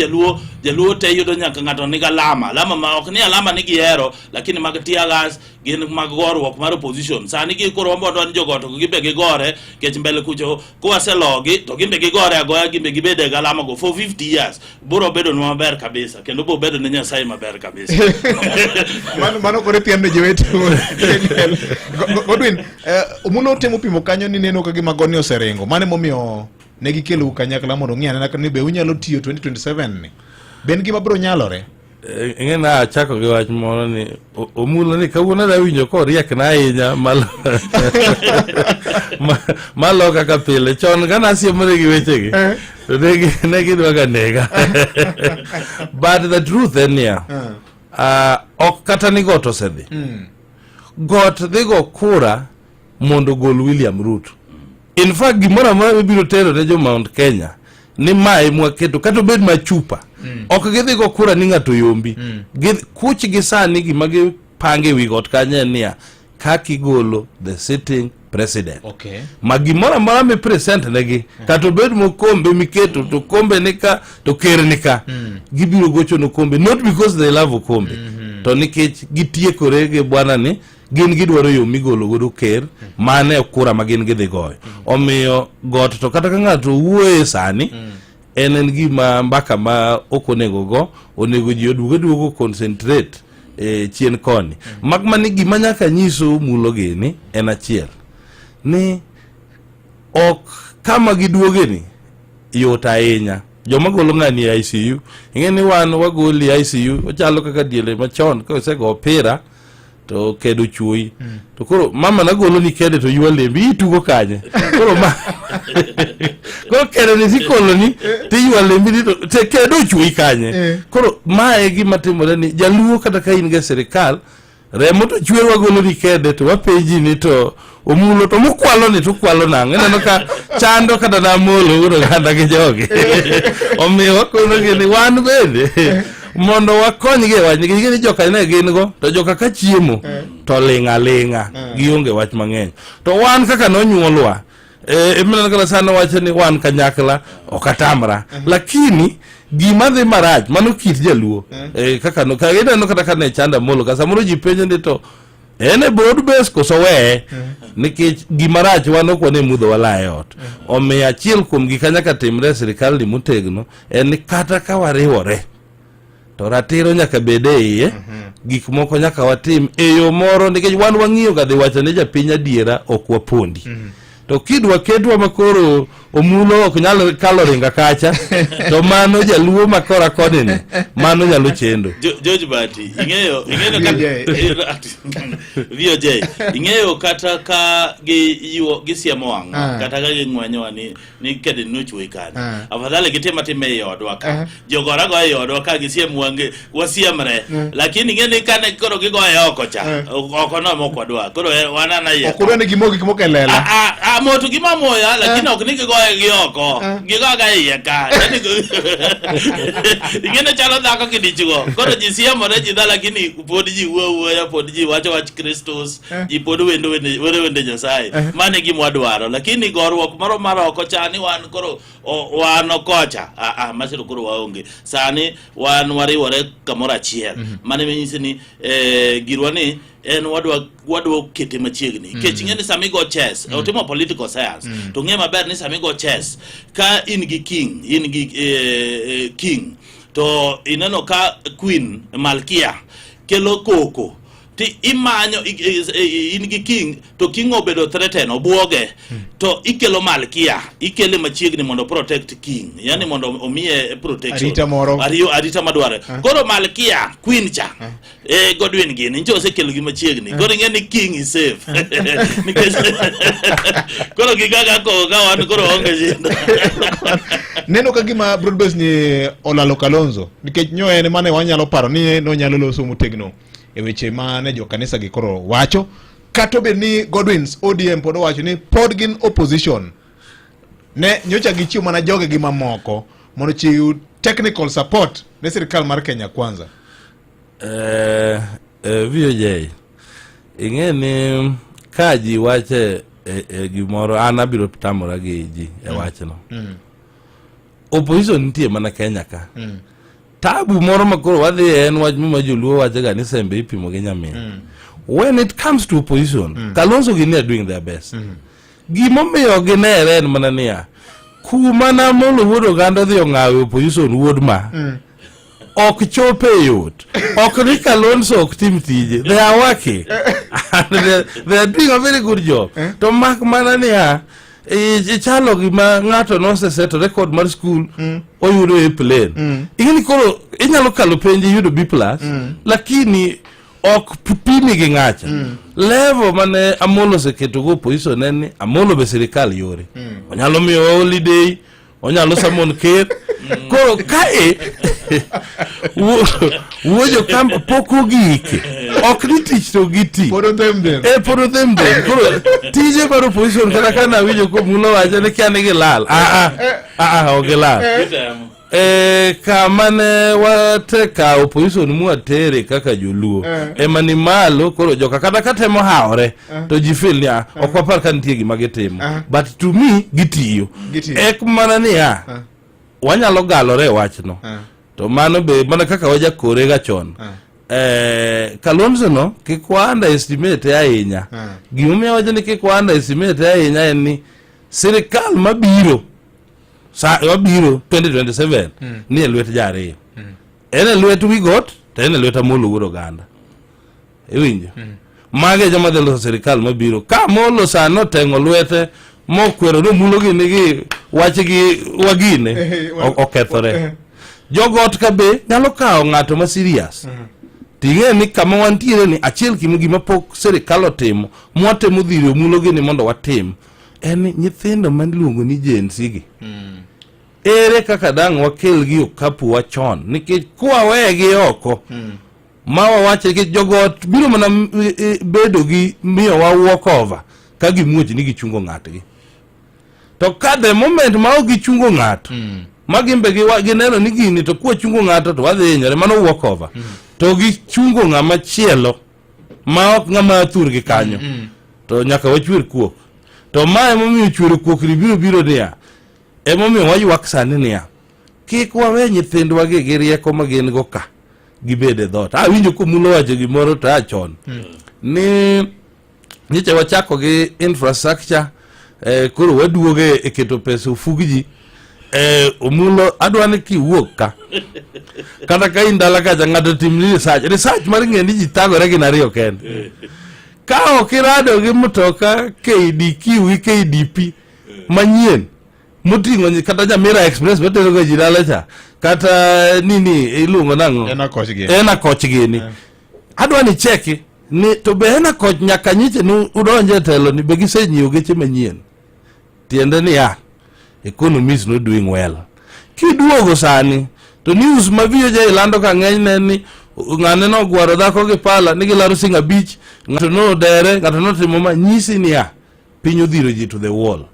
jaluo te yudo nyaka ng'ato niga lama ma ok ni alama ni gihero lakini mag tiagas gin mag gorwok mar opposition sani gi koro wambe wadwa ni jogoto gimbe gigore kech mbele kucho kwaselogi to gimbe gigore agoya gimbe gibede galama go for 50 years buro bedo no maber kabisa kendo bo bedo ne Nyasaye maber kabisa mano kore tiende jewetu Godwin umulo temo pimo kanyo ni neno kagi magoni oserengo mane momiyo ne gikelo kanyakla mondo ng'ia na ni be unyalo tiyo 2027 ni ben gima bro nyalore ingena achako gi wach moro ni omulo ni kawuono da winjo ko riek na ahinya malo kaka pile chon kana asiemore gi wechegi to ne gidwa ga nega but the truth en ya ok kata ni got osedhi got dhigo kura mondo gol William Ruto. In fact gimoro amora mibiro tero ne jo Mount Kenya ni mai mwaketo kata bed machupa ok gidhi go kura ni ng'ato yombi kuch gi sani gima gipange wi got kanye niya kaki golo the sitting president. Okay. Magimora mara me present negi kata bed mo kombe miketo to kombe nika to ker nika gibiro gocho no kombe not because they love kombe to nikech gitiekore ge bwana ni gin gidwaro yo migolo godo ker mane kura magin gidhi goyo omiyo got to kata ng'ato wuoye sani en gima mbaka ma okonego go onego ji oduogo concentrate chien koni magmani gima nyaka nyiso mulo gini en achiel ni ok kama giduogeni yot ahinya joma golo ng'ani ICU ing'eni wan wagoli ICU ochalo kaka diele machon ka osego opira to kedo chuoi to koro mama na golo ni kede to ywa lembi itugo kanye koro koro kede ni sikolo ni te ywa lembi to te kedo chuoi kanye koro mae gima timore ni jaluo kata ka in ga serikal remo to chwe wagolo ni kede to wapeji ni to omulo to mukwalo ni to kwalo nango neno ka chando kata na molo uro ganda gi jogi omiyo wakono gini wan bende mondo wakonyge wach ni joka ne gin go to joka ka chiemo to linga gionge wach mang'eny to wan kaka nonyuolwa emena kala sana wacho ni wan kanyakla okatamra lakini gima dhi marach mano kit jaluo kaka no kaida no kata kana chanda molo ka samoro ji penjo ndi to ene broad base koso we nikech gimarach wan ok wane mudho wala e ot omiyo achiel kuom gik nyaka timre sirikal ni motegno en kata ka wariwore to ratiro nyaka bede iye gik moko nyaka watim e yo moro nikech wan wang'iyo ga dhi wacho ne japiny adiera ok wapondi to kidwa ketwa makoro omulo ok nyalo kalo ringa kacha to mano jaluo makora koni ni mano nyalo chendo George Bati ing'eyo VOJ ing'eyo kata ka gisiemo wang'o kata ka ging'wenyo ni kede nochwe kane afadhali gitema time yodwa ka jogora go yodwa ka gisiem wange wasiemre lakini ng'eni kane koro gigoye oko cha oko no mokwadwa koro wanana ye okoro ni gimo kelela moto gima moya lakini ok ni gigoye gioko gigoga iye ka ing'ene chalo dhako kidichgo koro ji siemore ji dha lakini pod ji wuoya pod ji wacho wach Kristus ji pod wende Nyasaye mane gima wadwaro lakini gorruok moro mar oko chani wan koro wan okocha masiro koro waonge sani wan wariwore kamoro achiel mane menyisi ni girwani en wadwa kete machiegni kech ng'eni sami go chess otimo political science to ng'e maber ni sami go chess ka in gi king to ineno ka queen malkia kelo koko ti imanyo in gi king to king obedo threaten obuoge to ikelo malkia ikele machiegni mondo protect king yani mondo omiye protection arita madware koro malkia queen cha Godwin gini ncho osekelo gi machiegni koro ngeni king is safe koro gigaga ko gawan koro onge jinda neno ka gima Broadbase ni olalo Kalonzo nikech nyoe ne mane wanyalo paro ni no nyalo loso mutegno e weche mane jo kanisa gi koro wacho kato be ni Godwin's ODM podo wacho ni pod gin opposition ne nyocha gi chiu mana joge gi mamoko mondo chiu technical support ne sirikal mar Kenya Kwanza. VJ ingeni kaji wache gimoro anabiro tamora gi ji wachno opposition nitie mana Kenya ka tabu moro makoro wadhi en wach ma joluo wacho ga ni sembe ipimo gi nyamin when it comes to opposition Kalonzo gi are doing their best gimomiyo ginere en mana niya kuma na molo wuodo gando dhi ongawe opposition wuod ma ok chope yot ok ni Kalonzo ok tim tije they are working and they are doing a very good job to mak mana niya chalo gima ng'ato noseseto record mar school oyudo e plane ingini koro inyalo kalo penji yudo B+, lakini ok pimi gi ng'acha level mane Amolo seketo go position en Amolo be sirikal yore onyalo miyo holiday onyalo samon ker koro kae wojo kampo poko gike ok ni tich to giti podo them koro tije baro position kana wijo ko mulo waje ne kyane gi lal ogilal kamane wateka opposition muatere kaka joluo emani malo koro joka kata katemo haore to jifil ya okwapar kan tie gi magitimo but to me gitiyo ek mana niya wanyalo galore wachno to mano be mana kaka waja kore ga chon Kalonzo no kikwanda estimate ahinya gimomiyo waje ni kikwanda estimate ahinya en ni sirikal mabiro wabiro 2027 ni lwet jare ene lwet wigot to ene lwet Amolo wuod oganda iwinjo mage joma dhelo sirikal mabiro ka Amolo sano tengo lwete mokwero no mulo gini gi wache gi wagine okethore jogot ka be nyalo kawo ng'ato ma serious ting'e ni kama wantiere ni achiel gima pok sirikal otimo mwatemo dhiro mulo gini mondo watim en nyithindo manluongo ni Gen Z gi ere kaka dang wakel gi okapu wachon nikech kwa wegi oko mawa wache ki jogot biro mana bedo gi miyo wa walk over ka gimuoji ni gichungo ng'atgi to ka the moment ma gichungo ng'ato magimbe gineno ni gini to kwa chungo ng'ato to wadhi hinyore mano walk over to gichungo ng'ama chielo ma ok ng'ama thurgi kanyo to nyaka wachwer kuok to mae momiyo chwero kuok biro niya emomiyo waywak sani niya kik wawe nyithindwa gi rieko ma gin go ka gibede dhot awinjo komulo wacho gimoro to achon ni nyiche wachako gi infrastructure koro waduoge e keto pesa ufugji omulo adwani kiwuok ka kata ka indala kacha ng'ato timni research mar ng'e ni ji thagore gin ariyo kende ka ok irado gi mtoka KDQ gi KDP manyien muting'o kata Nyamira Express betero go ji dala cha kata nini iluongo nang'o ena koch gini adwani cheki ni to be ena koch nyaka nyiche ni udonje telo ni be gisenyiewo geche manyien tiende ni economy is not doing well kiduogo sani to news ma VJ ilando ka ng'eny ni ng'ane no gwaro dhako gi pala ni gilaro Singa Beach ng'ato no dere ng'ato no timo ma nyisi ni piny odhiro ji to the wall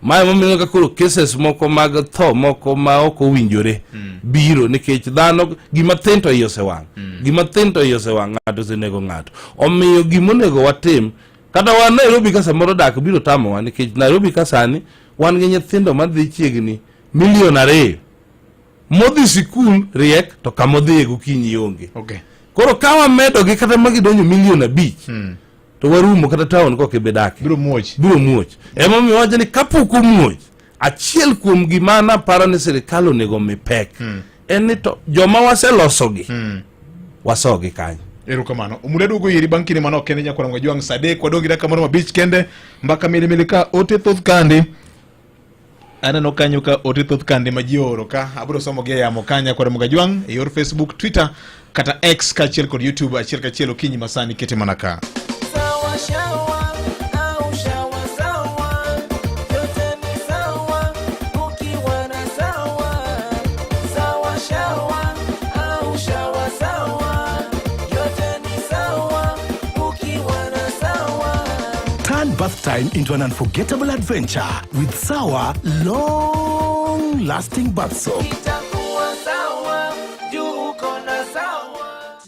mae momiyo ka koro cases moko mag tho moko ma ok owinjore biro nikech dhano gima thinto osewang' ng'ato senego ng'ato omiyo gimonego watim kata wan Nairobi ka samoro dak biro tamowa nikech Nairobi ka sani wan gi nyithindo madhi chiegni 2 million modhi sikul riek to kamodhi gokinyi onge koro ka wamedo gi kata magidonjo 5 million to warumo kata town ko kibedake biro muoch emomiyo wacho ni kapoko muoch achiel kuom gimana paro ni sirikal onego mi pek en ni to joma waselosogi wasogi kanyo Erokamano. Umule dugo yiri bankini mano kende nyakora mga juang sade kwa dongi daka mano beach kende mbaka milimili ka ote thoth kandi. Ana no kanyo ka ote thoth kandi majioro ka aburo somo gea ya mokanya kwa mga juang yor Facebook, Twitter kata X ka chiel kod YouTube achiel ka chiel okinyi masani kete manaka. Sawa shawa au shawa sawa, yote ni sawa ukiwa na sawa. Sawa shawa au shawa sawa, yote ni sawa ukiwa na sawa. Turn bath time into an unforgettable adventure with Sawa long-lasting bath soap. Itakuwa sawa juu uko na sawa.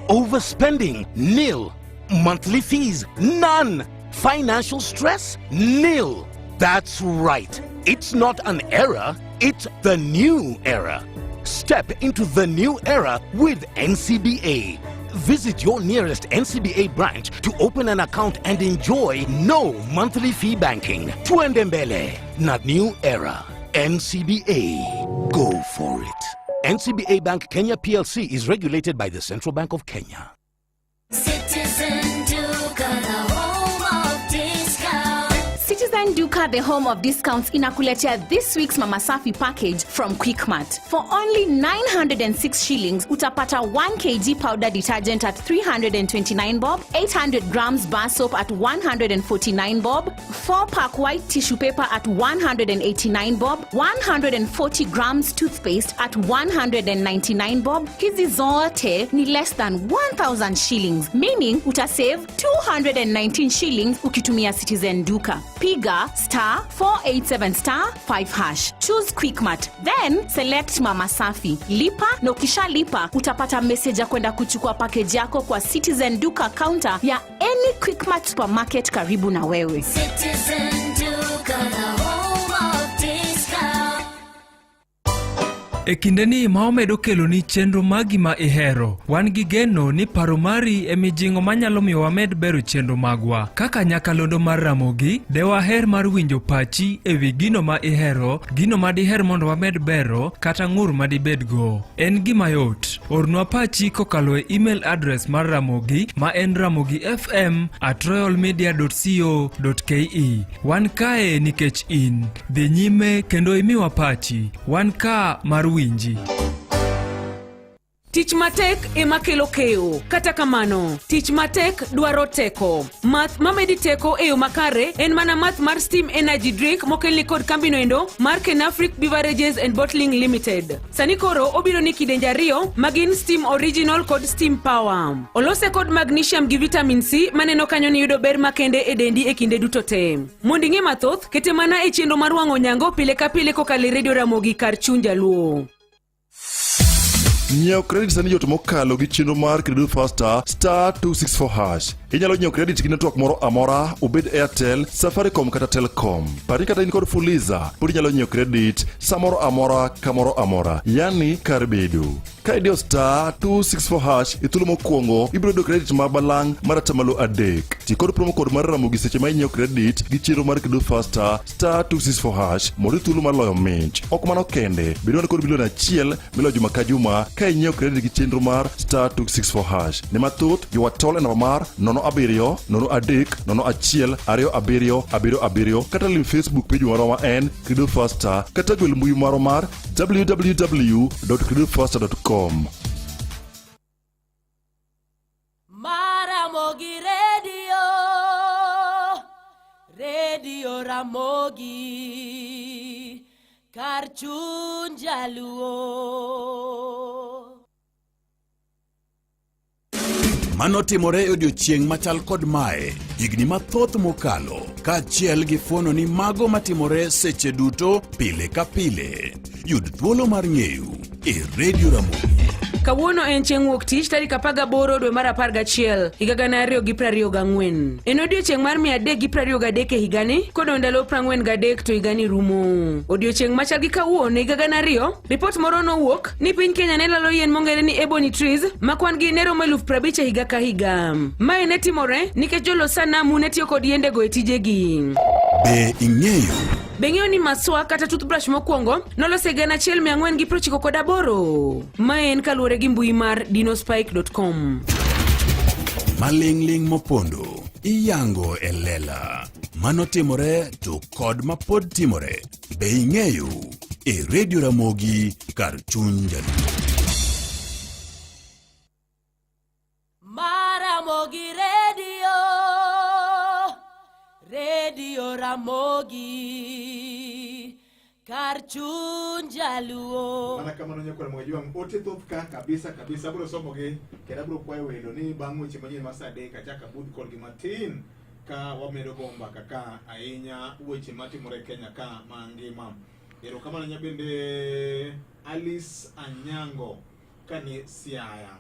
Overspending? Nil. Monthly fees? None. Financial stress? Nil. That's right. It's not an era, it's the new era. Step into the new era with NCBA. Visit your nearest NCBA branch to open an account and enjoy no monthly fee banking. Tuendembele, not new era. NCBA. Go for it. NCBA Bank Kenya PLC is regulated by the Central Bank of Kenya. Citizen Duka, the home of discounts. Citizen Duka, the home of discounts, inakuletea this week's Mama Safi package from Quickmart. For only 906 shillings, utapata 1 kg powder detergent at 329 bob, 800 grams bar soap at 149 bob, 4-pack white tissue paper at 189 bob, 140 grams toothpaste at 199 bob. Hizi zote ni less than 1,000 shillings, meaning utasave 219 shillings ukitumia Citizen Duka. Piga *487*5#. Choose Quickmart, then select Mama Safi. Lipa na ukisha lipa utapata message ya kwenda kuchukua package yako kwa Citizen Duka counter ya any Quickmart supermarket karibu na wewe. Citizen Duka, the home of discounts. Ekindeni maomedo kelo ni chenro magi ma ihero. Wan gi geno ni paro mari emijingo manyalo miyo wamed bero chenro magwa. Kaka nyakalondo mar Ramogi, dewa her mar winjo pachi ewi gino ma ihero, gino ma diher mondo wamed bero, kata ngur ma dibedgo. En gima yot. Ornwa pachi kokalo e email address mar Ramogi ma en ramogifm@royalmedia.co.ke. Wan kae nikech in. Dhi nyime kendo imiwa pachi. Wan ka mar winji. Tich matek ema kelo keyo. Kata kamano, tich matek dwaro teko. Math mamedi teko eyo makare en mana math mar Steam Energy Drink mokelni kod kambino endo mar Kenafric Beverages and Bottling Limited. Sani koro obiro ni kidenja ariyo magin Steam Original kod Steam Power. Olose kod magnesium gi vitamin C maneno kanyo ni yudo ber makende e dendi e kinde duto te. Mondi ng'e mathoth, kete mana e chenro mar wang'o nyango pile ka pile kokalo e Radio Ramogi kar chuny jaluo. Nyiew credit sani yot mokalo gi chenro mar Credit Faster *264#. Inyalo nyiew credit gi network moro amora, obed Airtel, Safaricom kata Telcom. Pari kata in kod Fuliza, pod inyalo nyiew credit samoro amora kamoro amora, yani kar bedo. Ka idio *264#, ithulo mokwongo ibiro yudo credit ma balang' mar atamalo 3. Ti kod promo code mar Ramogi seche ma inyiew credit gi chenro mar Credit Faster *264# mondo ithulo mar loyo mich. Ok mano kende, bedo kod bilion 1 miloyo juma ka juma ka inyiew credit gi chenro mar *264#. Ne mathoth, jowatol e namba mar 0703012777 kata lim Facebook page marwa ma en Credit Faster kata gwel mbui marwa mar www.creditfaster.com. Ramogi Radio Ramogi kar chuny jaluo. Manotimore odiochieng' machal kod mae higni mathoth mokalo, kaachiel gi fuono ni mago matimore seche duto pile ka pile. Yud thuolo mar ng'eyo e Radio Ramogi. Kawuono en chieng' wuok tich tarik 18 dwe mar 11 higa 2024. En odiochieng' mar 323 e higani, kodo ndalo 43 to higani rumo. Odiochieng' machal gi kawuono higa 2000, ripot moro nowuok ni piny Kenya ne lalo yien mong'ere ni ebony trees ma kwan gi ne romo 50,000 higa ka higa. Mae ne timore nikech jolos sanamu ne tiyo kod yiendego e tijegi. Be ing'eyo Beng'eyo ni maswa kata toothbrush mokwongo nolose gana 1,498. Mae en kaluwore gi mbui mar dinospike.com. Maling'ling mopondo iyango e lela. Mano timore to kod mapod timore. Be ing'eyo e Radio Ramogi kar chuny jaluo. Ramogi Radio Ramogi kar chuny jaluo. Mana kamano nyakwa Ramogi wang ote thoth ka kabisa bro somogi kenda bro kwayo welo ni bang' weche manyien mar saa adek achaka bud kodgi matin ka wamedo go mbaka ka ahinya weche matimore Kenya ka mangima. Erokamano nyabende Alice Anyango kani Siaya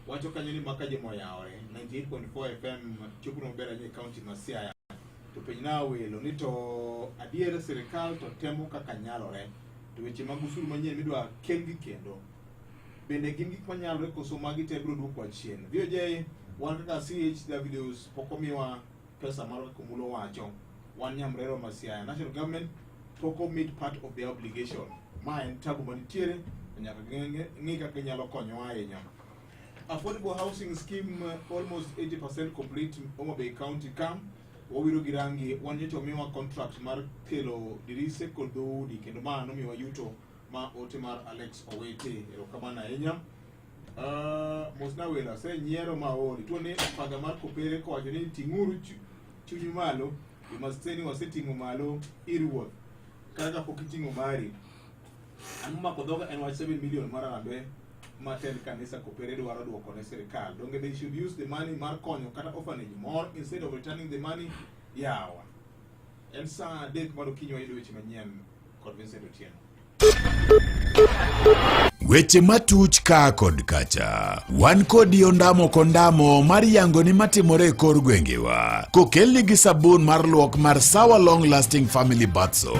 wacho kanyo ni maka jemo yaore 98.4 FM chopo no bera ni county ma Siaya to penjna welo ni to adier sirikal to temo kaka nyalore to weche mag usuru manyien midwa kelgi kendo bende gin gik manyalore koso magi te bro dwoko chien VJ wan kaka CH Davidos pokomiwa pesa mar kumulo wacho wan nyamrero ma Siaya national government poko meet part of their obligation ma en tabu manitiere nyaka ng'i kaka nyalo konyo ahinya. Affordable housing scheme almost 80% complete Homa Bay County kam wawiro girangi wanyeto miwa contract mar kelo dirise kod dhoudi kendo mano miwa yuto ma ote mar Alex Owete erokamano ahinya. Mosna wela se nyiero maori tuone paga mar kopere kowacho ni ting'uru chunyu malo imasteni waseting'o malo irwuoth kaka pok iting'o mari amako dhoga en wach 7 million mar arambe matel kanisa kopere dwaro dwoko ne sirikal. Donge they should use the money mar konyo kata orphanage more instead of returning the money yawa. En saa adek mar okinyi wayudo weche manyien kod Vincent Otieno. Weche matuch ka kod kacha. Wan kodi ondamo kondamo mar yango ni matimore kor gwengewa. Kokelni gi sabun mar luok mar Sawa Long Lasting Family Bath Soap.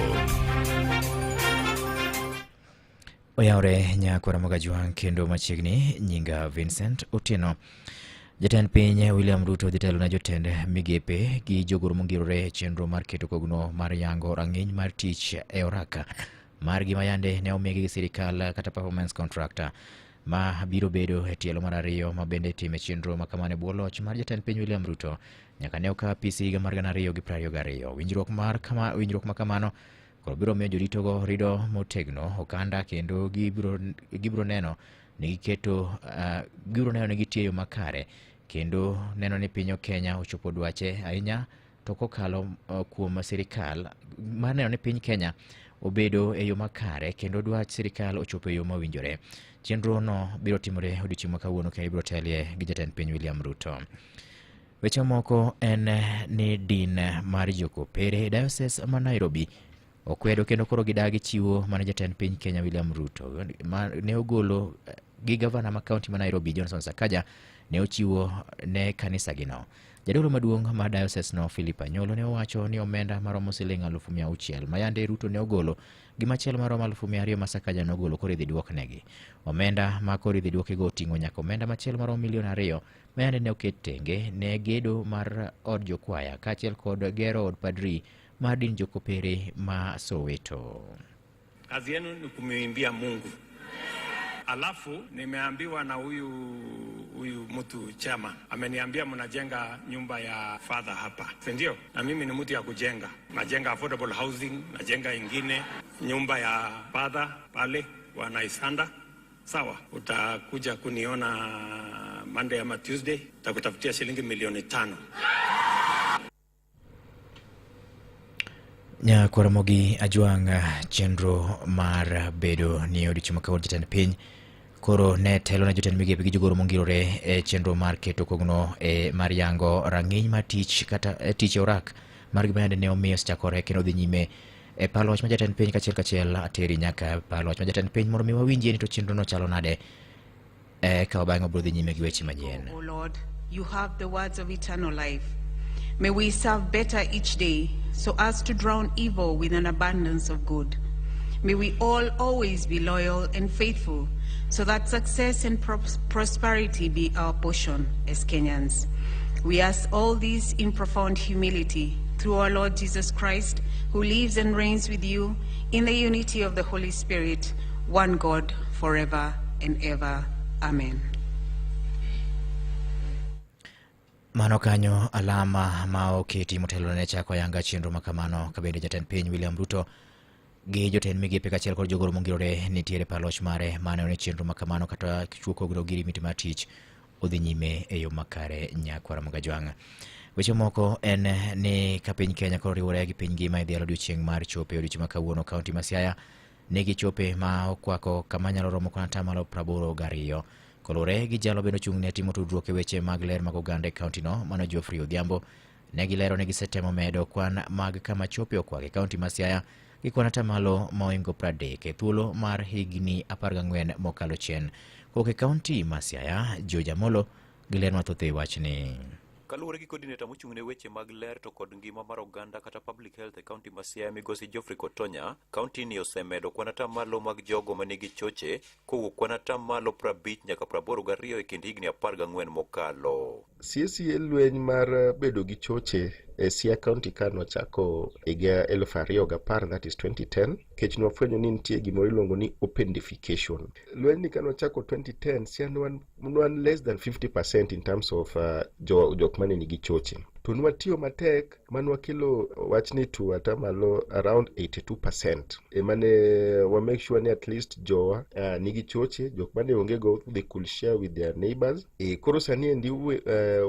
Oyaore nyakwa Ramogi wang kendo machiegni nyinga Vincent Otieno. Jatend piny William Ruto dhi telo na jotend migepe gi jogoro mongirore chenro mar keto kogno mar yango rang'iny mar tich e oraka mar gima yande ne omigi gi sirikal kata performance contractor ma biro bedo e tielo mar ariyo ma bende time chenro makamane bwo loch mar jatend piny William Ruto nyaka ne okaw apisi higa mar 2022. Winjruok makamano koro biro miyo joritogo rido motegno okanda kendo gibiro neno ni gitiyo makare kendo neno ni piny Kenya ochopo dwache ahinya to kokalo kuom sirikal mar neno ni piny Kenya obedo e yo makare kendo dwach sirikal ochopo e yo mawinjore. Chenro no biro timore odiochieng' ma kawuono kendo biro telie gi jatend piny William Ruto. Weche moko en ni din mar jokopere diocese ma Nairobi okwedo kendo koro gidagi chiwo mane jatend piny Kenya William Ruto ne ogolo gi gavana ma kaunti ma Nairobi Johnson Sakaja ne ochiwo ne kanisa gino. Jadolo maduong' ma diocese no Philip Anyolo ne owacho ni omenda maromo siling 600,000 mayande Ruto ne ogolo gi machielo maromo 200,000 ma Sakaja ne ogolo koro idhi duoknegi. Omenda ma koro idhi duokego oting'o nyaka omenda machielo maromo 2,000,000 mayande ne oket tenge ne gedo mar od jokwaya kaachiel kod gero od padri mar din jokopere ma Soweto. Kazi yenu ni kumwimbia Mungu. Alafu nimeambiwa na huyu mtu chama ameniambia mnajenga nyumba ya father hapa, si ndio? Na mimi ni mtu ya kujenga, najenga affordable housing, najenga ingine nyumba ya father pale wanaisanda. Sawa, utakuja kuniona Monday ama Tuesday, takutafutia shilingi 500,000. Nyakwa Ramogi ajwang chenro mar bedo ni odiochieng' ma kawuono jatend piny koro ne telo na jotend migepe gi jogoro mongirore e chenro mar keto kogno mar yango rang'iny mar tich kata tich e orak mar gima yande ne omiyo chakore kendo dhi nyime e palo wach ma jatend piny kachiel ateri nyaka palo wach ma jatend piny mondo mi wawinjie ni to chenro no chalo nade ka bang'e obiro dhi nyime gi weche manyien. Oh Lord, you have the words of eternal life. May we serve better each day so as to drown evil with an abundance of good. May we all always be loyal and faithful so that success and prosperity be our portion as Kenyans. We ask all this in profound humility through our Lord Jesus Christ, who lives and reigns with you in the unity of the Holy Spirit, one God, forever and ever. Amen. Mano kanyo alama ma oketi motelo ne chako yanga chenro makamano kabende jatend piny William Ruto gi jotend migepe kachiel kod jogoro mongirore nitiere paloch mare mane one chenro makamano kata chuoko gro giri mitima tich odhi nyime e yo makare nyakwara Mogajwang'. Weche moko en ni ka piny Kenya koro riwore gi piny ngima idhialo odiochieng' mar chope odiochieng' ma kawuono kaunti ma Siaya nigi chope ma okwako kama nyalo romo kon atamalo 82 kolore gi jalo beno chung' ne timo tudruok e weche mag ler mag oganda e kaunti no mano Geoffrey Odhiambo ne gilero ne gisetemo medo kwan mag kama chope okwake kaunti ma Siaya gi kwan atamalo moingo 30 e thuolo mar higni 14 mokalo chien. Koke kaunti ma Siaya George Amolo giler mathoth e wachni. Kaluwore gi coordinator mochung'ne weche mag ler to kod ngima mar oganda kata public health e kaunti ma Siaya migosi Geoffrey Kotonya, kaunti ni osemedo kwan atamalo mag jogo manigi choche kowuok kwan atamalo 50 nyaka 82 e kind higni 14 mokalo. CCA lweny mar bedo gi choche e Siaya County ka nochako higa 2010, that is 2010, kech nofwenyo ni nitie gima iluongo ni opendification. Lweny ni ka nochako 2010, Siaya nwan less than 50% in terms of jok mane nigi choche. To nwatiyo matek manwakelo wachni tu atamalo around 82%. Mane wa make sure ni at least jowa nigi choche, jok mane onge go they could share with their neighbors. Koro sani endi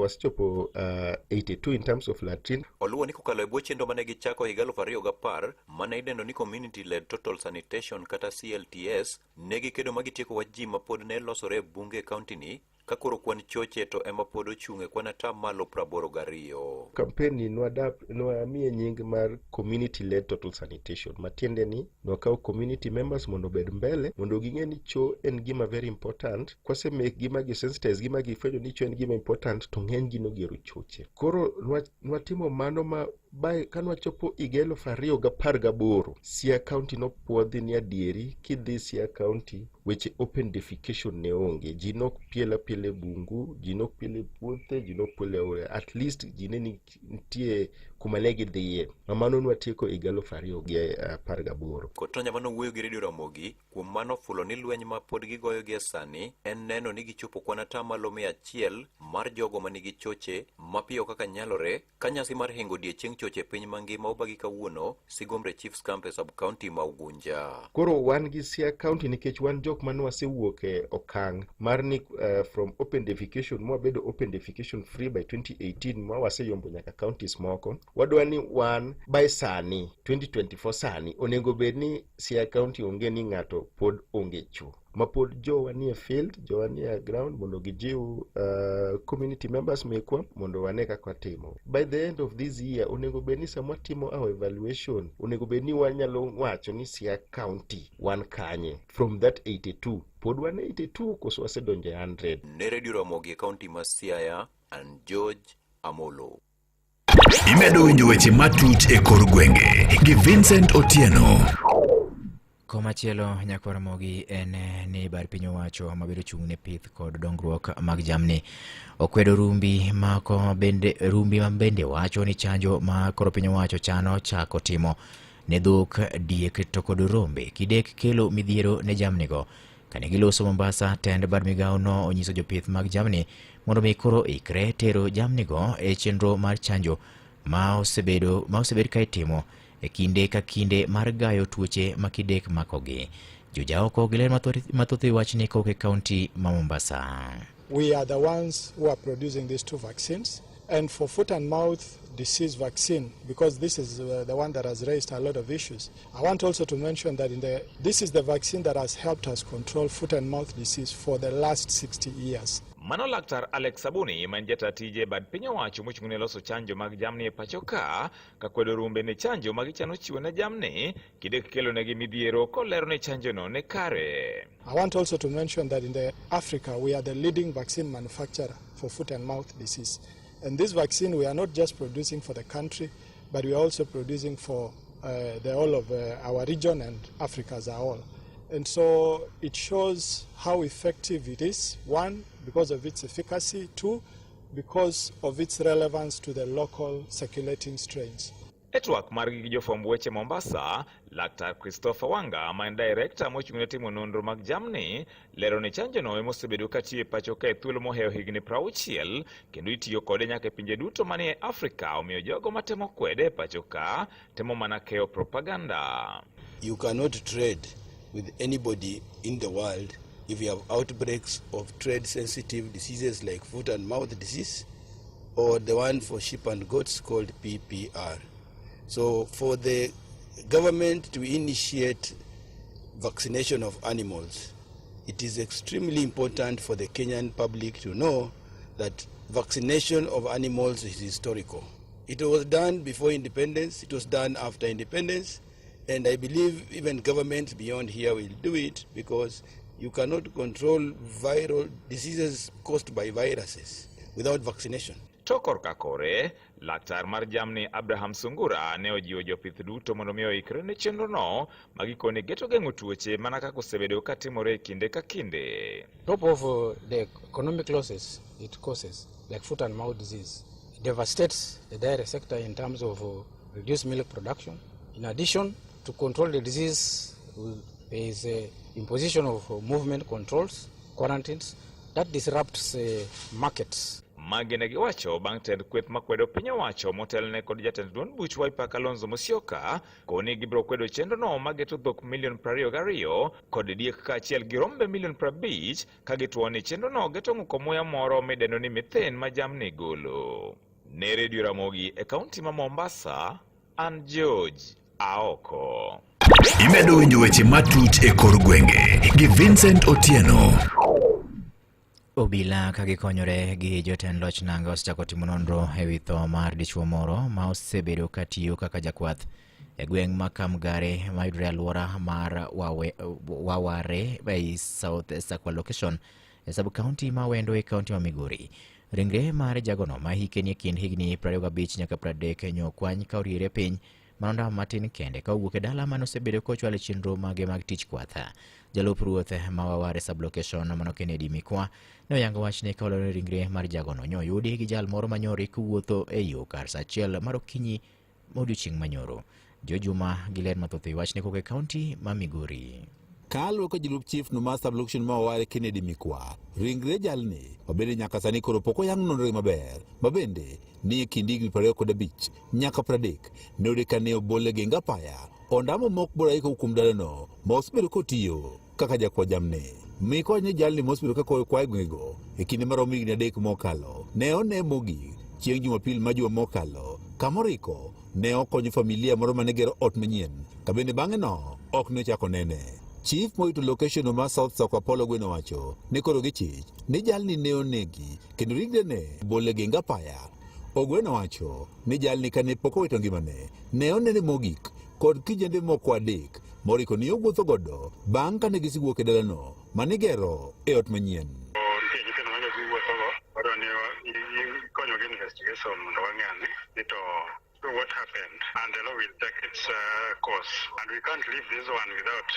wasichopo 82 in terms of latrine. Oluwo ni kokalo e bwo chenro mane gichako higa 2010 mane idendo ni Community Led Total Sanitation kata CLTS, negi kedo magitieko wach ji mapod ne losore e bunge kaunti ni ka koro kwan choche to ema pod ochung'e kwan atamalo 82. Kampeni nwamiye nying mar Community Led Total Sanitation, matiende ni nwakawo community members mondo bed mbele mondo ging'e ni cho en gima very important. Kwase make gima gi sensitize gima gi fwenyo ni cho en gima important to ng'eny gi nogero choche. Koro nwatimo mano ma by kanwa chopo higa 2018 Siaya County no puodhi ni adieri kidhi Siaya County weche open defecation ne onge, ji nok piele bungu, ji nok piele puothe, ji nok piele at least ji ne nitie kuma ne gidhiye. Mamano nwatieko higa 2018. Kotonya mano wuoyo gi Radio Ramogi kuom mano fulo ni lweny ma pod gigoyo gi sani en neno ni gichopo kwan atamalo 100 mar jogo manigi choche mapiyo kaka nyalore ka nyasi mar hingo odiechieng' choche piny mangima obagi kawuono Sigombe Chiefs Camp e sub county ma Ugunja. Koro wan gi Siaya County nikech wan jok mane wasewuok e okang' mar ni from open defecation mwabedo open defecation free by 2018 ma waseyombo nyaka counties moko. Wadwa ni wan by sani 2024 sani onego bed ni Siaya County onge ni ng'ato pod onge cho. Mapod jowa nie field, jowa nie ground mondo gijiw community members mekwa mondo wane kaka timo. By the end of this year onego bed ni sama timo our evaluation onego bed ni wanyalo wacho ni Siaya County wan kanye from that 82 pod wan 82 koso wasedonje 100. Ne Radio Ramogi County ma Siaya and George Amolo. Imedo winjo weche matut e kor gwenge gi Vincent Otieno. Komachielo nyakwara Mogi en ni bar piny owacho mabedo chung' ne pith kod dongruok mag jamni okwedo rumbi ma bende wacho ni chanjo ma koro piny owacho chano chako timo ne dhok, diek to kod rombe kidek kelo midhiero ne jamnigo. Kane giloso Mombasa, tend bar migawo no onyiso jopith mag jamni mondo mi koro ikre tero jamnigo e chenro mar chanjo ma osebed ka itimo e kinde ka kinde mar gayo tuoche makidek makogi. Juja oko giler mathoth e wachni Koke County ma Mombasa. We are the ones who are producing these two vaccines, and for foot and mouth disease vaccine, because this is the one that has raised a lot of issues. I want also to mention that this is the vaccine that has helped us control foot and mouth disease for the last 60 years. Mano Laktar Alex Sabuni manjata tije bad piny owacho mochung'ne loso chanjo mag jamni e pacho ka kwedo rumbe ne chanjo mag chano chiwo ne jamni kidek kelo negi midhiero kolero ne chanjo no ne kare. I want also to mention that in Africa we are the leading vaccine manufacturer for foot and mouth disease. And this vaccine we are not just producing for the country, but we are also producing for the whole of our region and Africa as a whole. And so it shows how effective it is. One, because of its efficacy. Two, because of its relevance to the local circulating strains. E twak margi gi jofwamb weche Mombasa, Laktar Christopher Wanga, ma en director mochung'ne timo nonro mag jamni, lero ni chanjono emosebedo katiyo e pacho ka e thuolo mohewo higni 60 kendo itiyo kode nyaka e pinje duto manie Afrika, omiyo jogo matemo kwede e pacho ka temo mana keyo propaganda. You cannot trade with anybody in the world if you have outbreaks of trade-sensitive diseases like foot and mouth disease or the one for sheep and goats called PPR. So for the government to initiate vaccination of animals, it is extremely important for the Kenyan public to know that vaccination of animals is historical. It was done before independence, it was done after independence, and I believe even governments beyond here will do it because you cannot control viral diseases caused by viruses without vaccination. Tokor kakore, Laktar mar jamni Abraham Sungura ne ojiwo jopith duto mondo mi oikre ne chenrono magikone geto geng'o tuoche mana kaka osebedo katimore kinde ka kinde. Top of the economic losses it causes, like foot and mouth disease, it devastates the dairy sector in terms of reduced milk production. In addition, to control the disease, there is imposition of movement controls, quarantines, that disrupts markets. Magene giwacho bang' tend kweth makwedo piny owacho motelne kod jatend duond buch Wiper Kalonzo Musyoka koni gibiro kwedo chenrono mageto dhok milion 22 kod diek kaachiel gi rombe milion 50 ka gituo ni chenrono geto ng'uko muya moro midendo ni methane ma jamni golo. Ne Radio Ramogi e kaunti ma Mombasa, an George Aoko. Imedo winjo weche matut e kor gwenge gi Vincent Otieno. Obila ka gikonyore gi jotend loch nanga osechako timo nonro e wi tho mar dichuo moro ma osebedo katiyo kaka jakwath e gweng' ma Kamgare ma yudore alwora mar Waware by South Sakwa location e sub-county ma Wendo e kaunti ma Migori. Ringre mar jagono ma hike ni kind higni 25 nyaka 30 nyo kwany ka oriere piny manonda matin kende ka owuok e dala manosebedo kochwale chenro mage mag tich kwatha. Jalup ruoth ma Waware sub-location mano Kennedy Mikwa ne oyango wachne ka olero ringre mar jagono nyo yudi gi jal moro manyore kuwuotho e yo kar sa achiel mar okinyi modiochieng' manyoro. Jojuma gi ler mathoth e wachne koke kaunti ma Migori. Kaluwore ka jalup chief no mar sub-location ma Waware Kennedy Mikwa, ringre jalni obede nyaka sani koro pok oyang nonro maber, ma bende ni e kind higni 25 nyaka 30 ne oyude ka ne obole gi ngapaya ondamo mok boraiko kuom dalano ma osebedo kotiyo kaka jakwa jamni. Mikwa ni jalni mosebedo ka kwayo gwengego e kinde maromo higni 3 mokalo ne one mogik chieng' Jumapil ma juma mokalo kamoriko ne okonyo familia moro mane gero ot manyien ka bende bang'e no ok ne ochako nene. Chief moito location ma South Sakwa Apollo Gweno wacho ni koro gichich ni jalni ne onegi kendo ringre ne bole gi ngapaya. Ogweno wacho ni jalni kane pok owito ngimane ne onene mogik kod kijende moko 3 moriko ni owuotho godo bang' kane gisiwuok e dalano manigero e ot manyien. What happened, and the law will take its course, and we can't leave this one without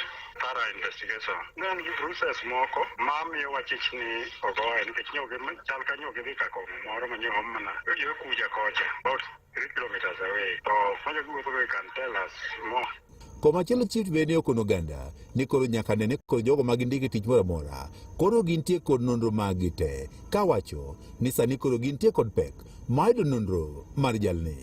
thorough investigation. Then give process moko mami wachichni ogoe nikech nyoge chal ka nyoge dhi kako moro manyom mana yo kuja kocha about 3 kilometers away, so majo guotho can tell us more. Komachielo chief bende okono ganda ni koro nyaka nene koro jogo mag ndike tich moro amora koro gintie kod nonro magi te ka wacho ni sani koro gintie kod pek mayudo nonro mar jalni.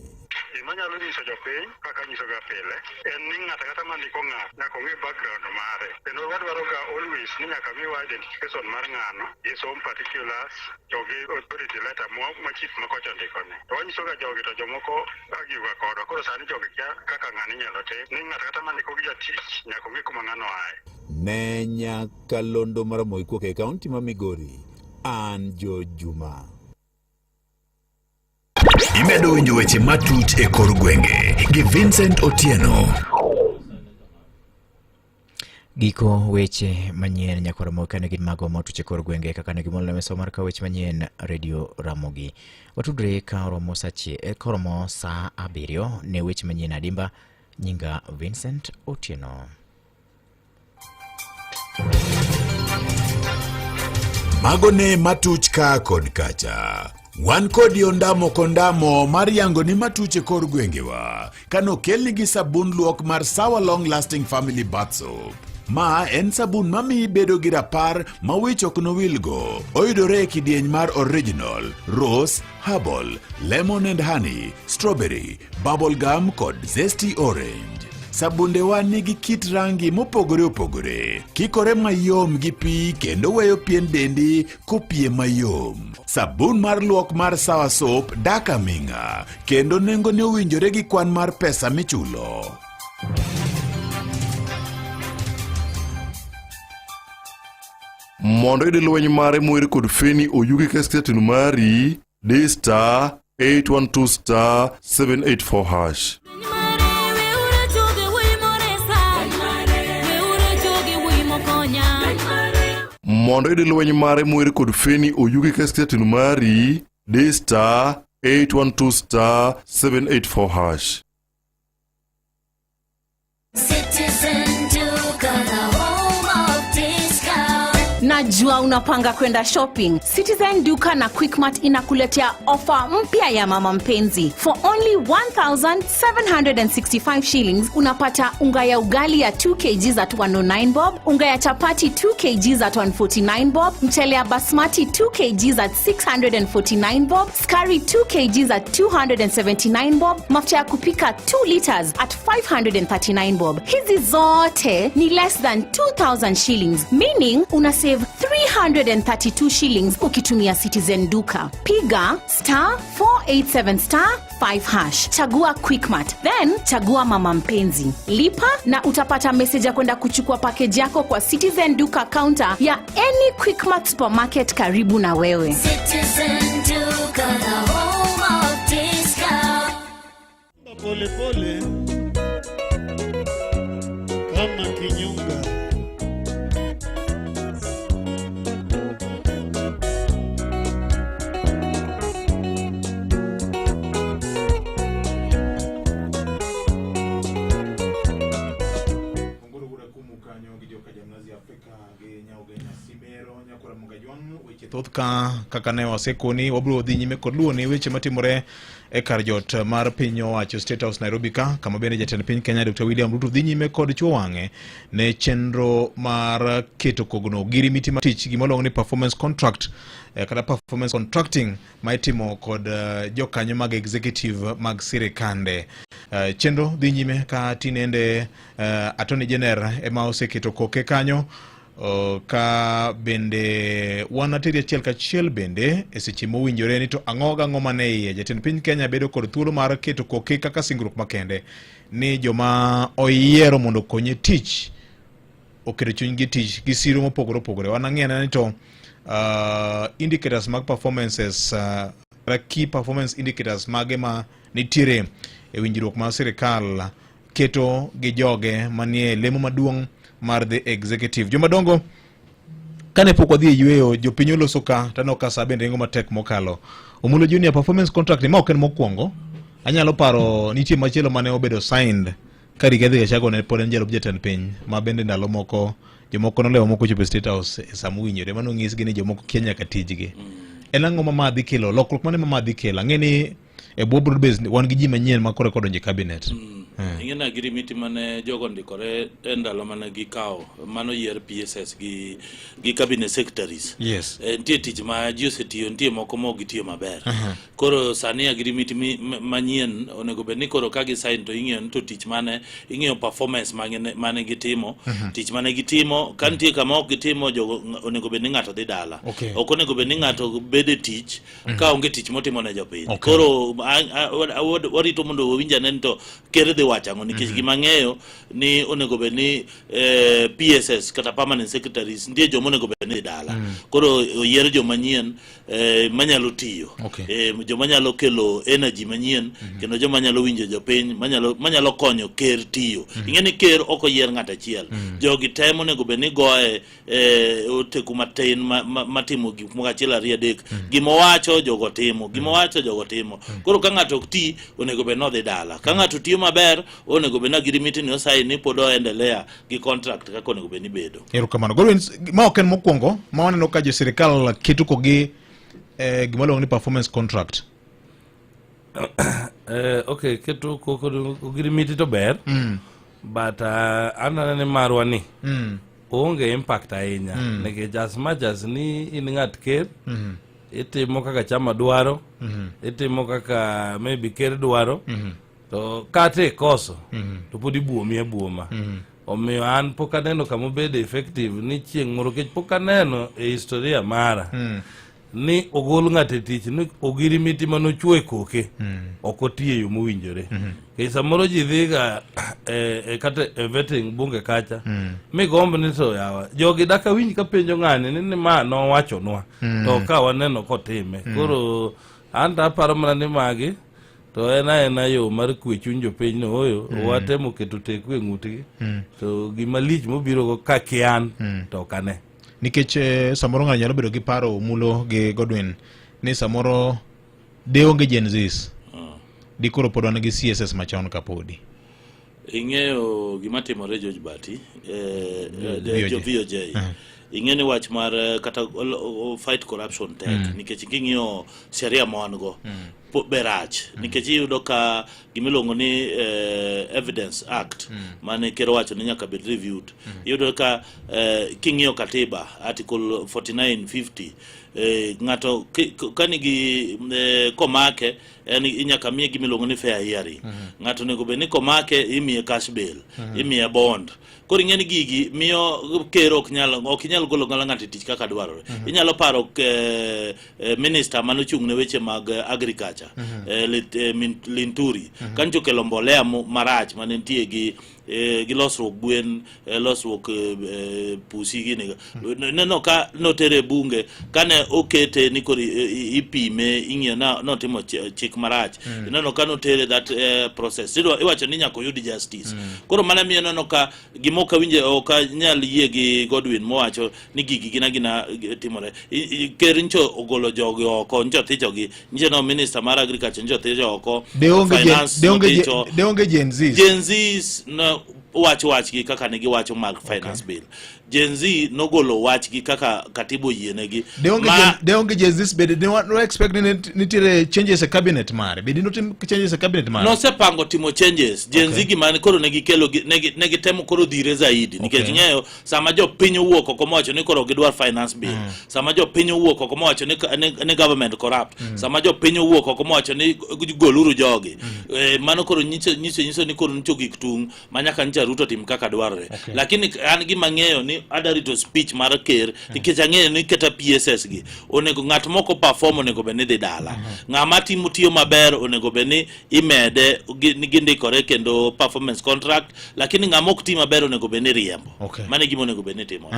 Manyalo nyiso jopiny kaka nyisoga pile en ni ng'ato kata mandiko ng'ato nyaka ong'e background mare, kendo wadwaro ga always ni nyaka miwa identification mar ng'ano gi some particulars to gi authority letter ma chief ma kocha ndikone. To wanyisoga jogi to jomoko agiuga kodwa, koro sani jogi kia kaka ng'ani inyalo tim ni ng'ato kata mandiko gi jatich nyaka ong'e kuma ng'ano aye. Ne Nyakalondo mar Moikuok e kaunti ma Migori, an Jojuma. Imedo winjo weche matut e kor gwenge gi Vincent Otieno. Giko weche manyien nyakoro mokane gin mago motuche kor gwenge kaka ne gimolne meso mar ka weche manyien Radio Ramogi. Watudre ka oromo koromo saa 7 ne weche manyien adimba. Nyinga Vincent Otieno. Mago ne matuch ka kod kacha. Wan kodi ondamo kondamo mar yango ni matuche kor gwengewa kano kelni gi sabun luok mar Sawa Long Lasting Family Bath Soap. Ma en sabun mami bedo gi rapar ma wich ok nowilgo. Oyudore e kidieny mar original, rose, herbal, lemon and honey, strawberry, bubble gum kod zesty orange. Sabunde wa nigi kit rangi mopogore opogore. Kikore mayom gi pi kendo weyo pien dendi kopie mayom. Sabun mar luok mar Sawa Soap dak aming'a kendo nengo ne owinjore gi kwan mar pesa michulo. Mondo ide lweny mare moir kod feni oyugi kasketinu mari D star 812 star 784 hash. Mondo ide lweny mare moir kod feni oyugi kasketinu mari D star 812 star 784 hash. Citizen Duka, the home of discount. Najua unapanga kwenda shopping. Citizen Duka na Quickmart inakuletea ofa mpya ya mama mpenzi. For only 1,765 shillings unapata unga ya ugali ya 2 kg at 109 bob, unga ya chapati 2 kg at 149 bob, mchele ya basmati 2 kg at 649 bob, skari 2 kg at 279 bob, mafuta ya kupika 2 liters at 539 bob. Hizi zote ni less than 2,000 shillings, meaning una save 332 shillings ukitumia Citizen Duka. Piga star 487 star 5 hash. Chagua Quickmart, then chagua mama mpenzi. Lipa na utapata message ya kwenda kuchukua package yako kwa Citizen Duka counter ya any Quickmart supermarket karibu na wewe. Citizen Duka, the home of discount. Pole pole kama kinyunga. Thoth kaka ne wasekoni wabro dhi nyime kod luwo ne weche matimore e kar jot mar piny owacho State House Nairobi kama bende jatend piny Kenya Dr. William Ruto dhi nyime kod chuo wang'e ne chenro mar keto kogno girimiti mar tich gimolong ni performance contract kata performance contracting ma itimo kod jokanyo mag executive mag sirikande. Chenro dhi nyime ka tinende Attorney General ema oseketo koke kanyo. Ka bende wanateri achiel kachiel bende eseche mowinjore ni to ang'o mane iye. Jatend piny Kenya bedo kod thuolo mar keto koke kaka singruok makende ni joma oyiero mondo konye tich oketo chunygi tich gi siro mopogore opogore. Wanang'ena ni to indicators mag performances key performance indicators mage ma nitiere e winjruok mar sirikal keto gi joge manie lemo maduong' mar the executive. Jomadongo kane pok wadhi e yweyo jopiny oloso ka tano ka sa bende ngo matek mokalo. Omulo junior performance contract ma ok en mokwongo. Anyalo paro nitie machielo mane obedo signed ka Rigathi Gachagua ne pod en jalup jatend piny ma bende ndalo moko jomoko nolewo moko chopo State House e sama winjore mano ng'isgi ni jomoko Kenya ka tijgi. En ang'o ma madhi kelo lokruok mane ma madhi kelo ng'eni e broad base wan gi ji manyien ma kore kodonjo e cabinet. Ing'ena agreement mane jogo ndikore e ndalo mane gikawo mano yier PSS gi cabinet secretaries. Yes. Nitie tich ma ji osetiyo, nitie moko ma ok gitiyo maber. Koro sani agreement manyien onego bed ni koro ka gi sign to ing'iyo ni to tich mane ing'iyo performance mane gitimo, tich mane gitimo ka nitie kama ok gitimo jogo onego bed ni ng'ato dhi dala. Ok onego bed ni ng'ato bede tich ka onge tich motimo ne jopiny. Koro warito mondo owinja ne to kere dhi wachang'o nikech gima ng'eyo ni onego bed ni PSS kata permanent secretaries ndiye joma onego bed ni dala. Koro oyier joma manyien manyalo tiyo, joma nyalo kelo energy manyien kendo joma nyalo winjo jopiny manyalo konyo ker tiyo. Ing'eni ker ok oyier ng'ato achiel. Jogi temo onego bed ni goye oteku matin matimo gik moko achiel ariyo adek. Gima wacho jogo timo, gima wacho jogo timo. Koro ka ng'ato ok ti onego bed ni odhi dala. Ka ng'ato tiyo maber onego bed ni agreement ni osai ni pod oendelea gi contract kaka onego bed ni bedo. Erokamano. Golo ma ok en mokwongo ma waneno ka jo sirikal keto kogi gima luongo ni performance contract. Okay, keto ogirimiti to ber, but anana ni marwa ni onge impact ahinya, nikech as much as ni in ng'at ker, itimo kaka chama dwaro, itimo kaka maybe ker dwaro, to kate koso, to podi buomi abuoma. Omiyo an pok aneno kama bedo effective ni chieng' moro, kech pok aneno e historia mara ni ogol ng'ate tich ni ogirimiti manochwe koke ok otiyo e yo mowinjore. Kech samoro ji dhiga kata vetting bunge kacha migomb ni to yawa jogi daka winj ka penjo ng'ani ni ma nowachonwa to ka waneno kotime. Koro an aparo mana ni magi to ena yo mar kwe chuny jopiny no oyo watemo keto teku e ng'utgi to gima lich mobiro go ka kian to kane. Nikech samoro ng'ani nyalo bedo gi paro mulo gi Godwin ni samoro de onge Gen Zs di koro pod wan gi CSS machon kapodi. Ing'eyo gima timore George Bati jo VOJ. Ing'eni wach mar kata fight corruption tek nikech king'iyo sheria ma wan go berach nikech iyudo ka gimiluongo ni Evidence Act mane ker wacho ni nyaka bed reviewed. Iyudo ka king'iyo katiba article 4950 ng'ato kanigi komake inyaka miye gimiluongo ni fair hearing. Ng'ato nego bed ni komake imiye cash bail, imiye bond. Koro ing'eni gigi miyo ker ok inyal golo ng'ato tich kaka dwarore. Inyalo paro minister manochung' ne weche mag agriculture Linturi kancho kelo mbolea marach mane nitie gi losruok gwen, losruok pusi gini neno ka notere bunge kane okete ni kori ipime ing'e notimo chik marach. Neno ka notere that process iwacho ni nyaka yud justice. Koro mana miyo neno ka gimoka winje oka nyal yie gi Godwin mowacho ni gigi gina timore. Ker ncho ogolo jogi oko, ncho thichogi, nje no minister mar agriculture ncho thicho oko, finance de onge Gen Zs. Gen Zs no wach gi kaka ne giwacho mag finance bill. Gen Z nogolo wach gi kaka katibo yienegi. De onge Gen Zs bede they no expect nitire changes e cabinet mare. Bede no changes e cabinet mare. No se pango timo changes. Gen Z gimane koro negi kelo negi temo koro dhire zaidi. Nikech ng'eyo sama jo piny owuok oko mowacho ni koro gidwar finance bill. Sama jo piny owuok oko mowacho ni government corrupt. Sama jo piny owuok oko mowacho ni goluru jogi. Mano koro nyiso ni koro nicho gik tung manyaka ncha Ruto tim kaka dwarore. Lakini an gima ng'eyo ni adarito speech mar ker nikech ang'eyo ni keta PSS gi onego ng'at moko perform onego bed ni dhi dala. Ng'ama timo tiyo maber onego bed ni imede gindikore kendo performance contract, lakini ng'ama ok timo maber onego bed ni riembo. Mane gima onego bed ni timo.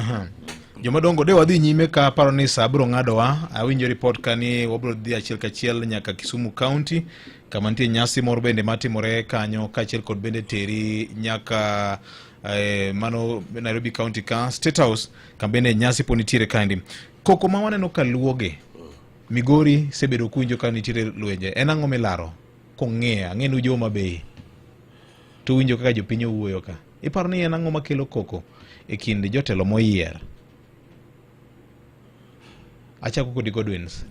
Jomadongo de wadhi nyime ka paro ni saa biro ng'adowa. Awinjo report kani wabiro dhi achiel kachiel nyaka Kisumu County kama nitie nyasi moro bende matimore kanyo kachiel kod bende teri nyaka mano Nairobi County ka State House kambene nyasi po nitiere kandi. Koko ma waneno ka luoge Migori sebedo kunjo ka nitiere lwenje. En ang'o milaro ang'enu jo mabe to winjo kaka jopiny owuoyo ka. Iparo ni en ang'o makelo koko e kind jotelo moyier. Achako kodi Godwins.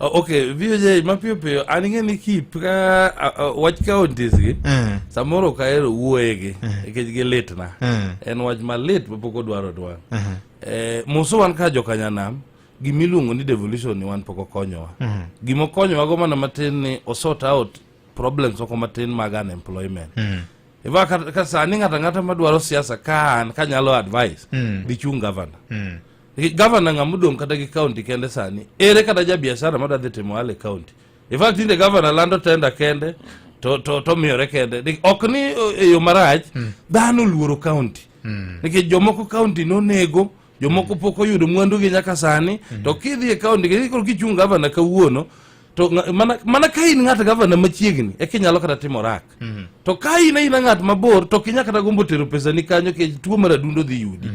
Okay, VOJ mapiyo piyo aning'e ni kip ka wach counties gi samoro ka ero wuoyegi nikech gilitna. En wach malit mapok odwaro dwar. Moso wan ka jokanyanam gimiluongo ni devolution ni wan pok okonyowa. Gimo konyowa go mana matin ni osort out problems oko matin mag unemployment. Iva ka sani ng'ata madwaro siasa ka nyalo advice di chung governor. Governor ng'amudong kata gi county kende sani ere kata ja biashara madadhi timo ale county. In fact inde governor lando tenda kende to miyore kende ok ni yo marach dhano luoro county. Nikech jomoko county no nego jomoko poko yudo mwandu gi nyaka sani to kidhi e county kichung governor kawuono to mana ka in ng'at governor machiegni e kinyalo kata timo rak. To ka in ng'at mabor to kinya kata gombo tero pesa ni kanyo ke tuo mar adundo dhi yudi.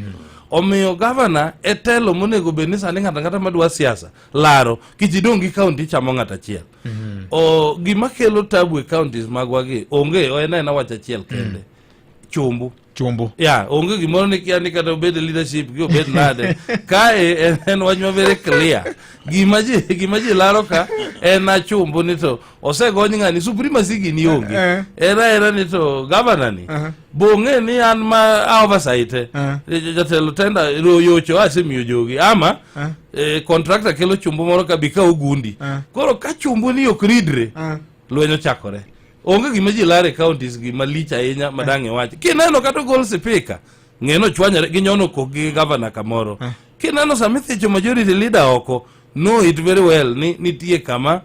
Omiyo governor e telo monego bed ni sani ng'ata madwa siasa laro kichidong gi county chamo ng'at achiel. Gima kelo tabu e counties magwa gi onge ena wach achiel kende. Chumbu chumbu ya onge gimoro ni kia ni kata obed leadership gi obed nade kae en wach ma very clear gima ji laro ka en achumbu ni to osegony ng'ani supremacy gi ni onge era ni to governor ni bonge ni an ma oversight jatelo tenda yocho asemiyo jogi ama contractor kelo chumbu moro ka bika ogundi koro ka chumbu ni ok ridre lwenyo chakore onge gima ji lare counties gi malicha ahinya madange wache kineno kata gol speaker ng'eno chwanyore gi nyono ko gi governor kamoro kineno samithicho majority leader oko no it very well ni nitie kama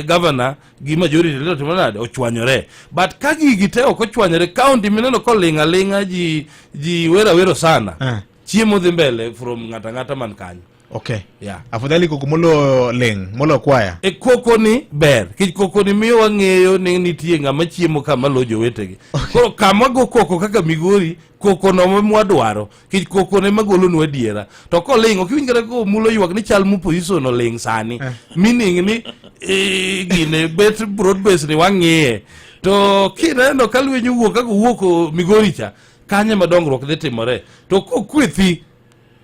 governor gi majority leader timonade ochwanyore but ka gigi te ok ochwanyore county mineno ko linga ji wero sana chiemo dhi mbele from ngata man kanyo. Okay. Yeah. Afadhali koko molo leng, molo kwaya. Koko ni ber. Kich koko ni miyo wang'eyo ni nitie ng'ama chiemo kama lojo wetegi. Koro kama go koko kaka Migori, koko no mwadwaro. Kich koko ne magolo nwa diera. To ko leng, okiwinjore ko mulo yuak ni chal muposition no leng sani. Meaning ni gine bet broad base ni wang'eye. To kineno kalwenyo wuok kako wuok Migori cha, kanye madongruok dhi timore. To kokwethi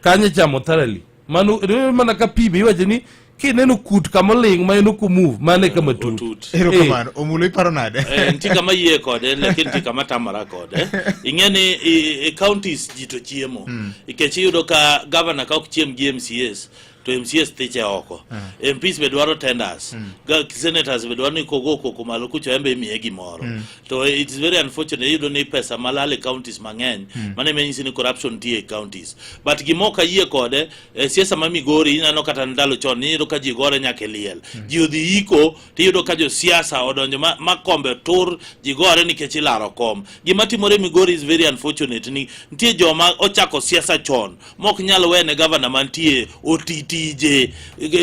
kanye chamo thoroughly. Mana ka pibe iwaje ni kineno kut kama ling ma eno ku move mane kama tut. Ero kamano omulo iparo nade. Nti kama yie kode lakini nti kama tamara kode. Ingeni counties jito chiemo. Ikechi yudo ka governor ka ok chiem gi MCS to MCS teche oko. MPs bedwaro tenders. Senators bedwaro ni koko malo kucho embe miye gimoro. To it's very unfortunate yudo ni pesa malale counties mang'eny. Mane menyisi ni corruption tie counties. But gimoka yie kode siasa ma Migori inano kata ndalo chon ni yudo ka ji gore nyake liel. Ji odhi iko ti yudo ka jo siasa odonjo ma kombe tur ji gore nikech ilaro kom. Gima timore Migori is very unfortunate ni nitie joma ochako siasa chon mok nyalo wene governor mantie OTTJ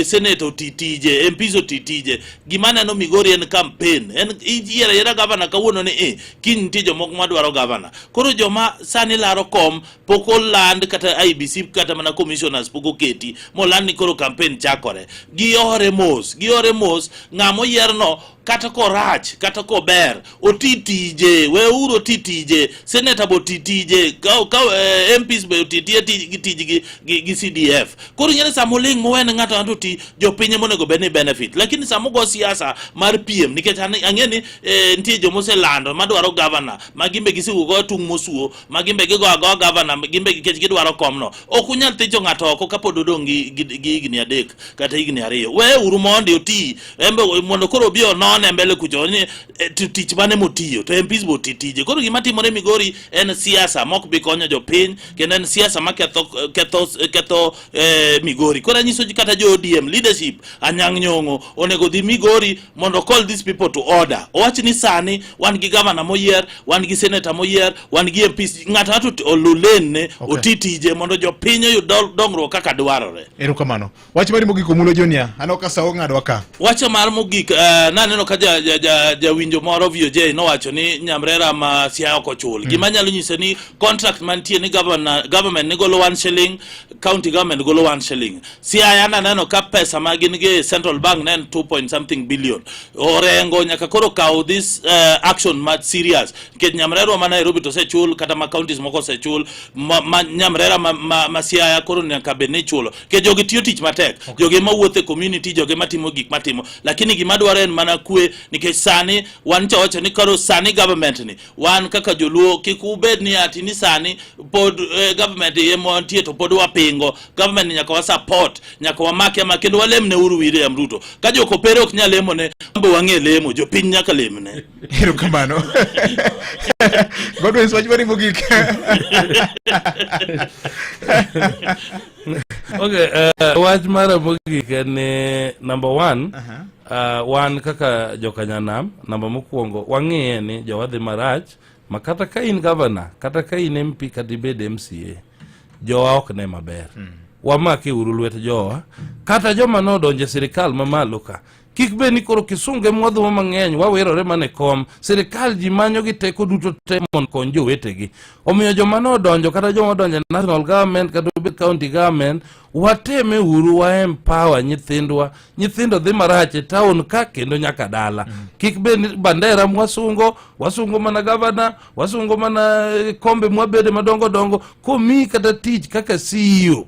senator OTTJ MPs OTTJ gima neno Migori en campaign en yera governor kawuono ni kin nitie jomoko madwaro governor koro joma sani laro kom poko land kata IBC kata mana commissioners poko keti moland ni koro campaign chakore giore mos ng'amo yierno kata ko rach kata ko ber OTTJ we uro OTTJ senator bo OTTJ ka MPs be OTTJ gi CDF koro nyene samoling mowen ng'ato anto ti jopinye monego bene benefit lakini samogo siasa mar PM nikech ang'eni nitie jomose lando madwaro governor magimbe gisigo tung mosuo magimbe gigo ago governor magimbe nikech gidwaro komno okunyal ticho ng'ato oko kapod odong gi igni adek kata igni ariyo we uru mondi oti embe mondo koro bio none mbele kucho ni tich mane motiyo to MPs bo titije koro gima timore Migori en siasa mok bi konyo jopiny kendo en siasa ma ketho Migori koro nyiso kata jo ODM leadership anyang' nyong'o onego dhi Migori mondo call these people to order owach ni sani wan gi governor moyier wan gi senator moyier wan gi MPs ng'ato ato olulene otitije mondo jopiny oyud dongruok kaka dwarore. Ero kamano wach mari mogik omulo Jonia ano ka sawo ng'adwa ka wach mar mogik naneno ka winjo moro VOJ nowacho ni nyamrera ma Siaya ok ochul gima nyalo nyise ni contract mantie ni government ni golo 1 shilling county government golo 1 shilling Siaya naneno ka pesa ma gin gi central bank nen 2 point something billion orengo nyaka koro kaw this action ma serious ke nyamrera ma Nairobi to se chul kata ma counties moko se chul nyamrera ma Siaya koro nyaka bene chulo ke jogi tiyo tich matek jogi mawuothe community jogi matimo gik matimo lakini gima dwaren mana kwe nikech sani wan chawacho ni karo sani government ni wan kaka joluo kikubed ni ati ni sani pod government yemo antie to pod wapingo government nyaka wa support nyaka wamake ama kendo walemne uru William Ruto ka joko pere ok nyalemo ne mbo wang'e lemo jopiny nyaka lemne. Ero kamano Godwin wach mari mogik Okay, wach mara mogik ni number 1 wan kaka jokanyanam namba mokwongo wang'eye ni jowadhi marach makata ka in governor kata ka in MP kata ibed MCA jowa ok ne maber wamake uru lwet jowa kata joma nodonje sirikal mamalo ka kik be ni koro kisunge mwadho mang'eny wawirore mane kom sirikal ji manyo gi teko duto te mon kon jowetegi omiyo joma nodonjo kata joma donjo national government kata county government wateme uru wa empower nyithindo dhi marach e town ka kendo nyaka dala kik be ni bandera wasungo mana governor wasungo mana kombe mwabede madongo komi kata tich kaka CEO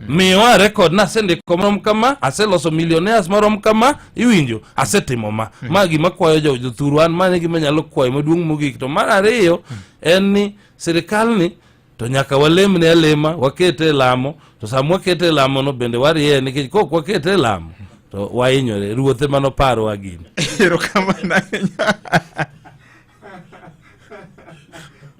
miwa record na sende komarom kama aseloso millionaires marom kama iwinjo asetimo ma gima kwayo jothuru an mane gima nyalo kwayo maduong' mogik to mar ariyo en ni sirikal ni to nyaka walemne alema wakete lamo to sama wakete lamo no bende warie nikech kok wakete lamo to wainyore ruothe manoparo wagini erokamano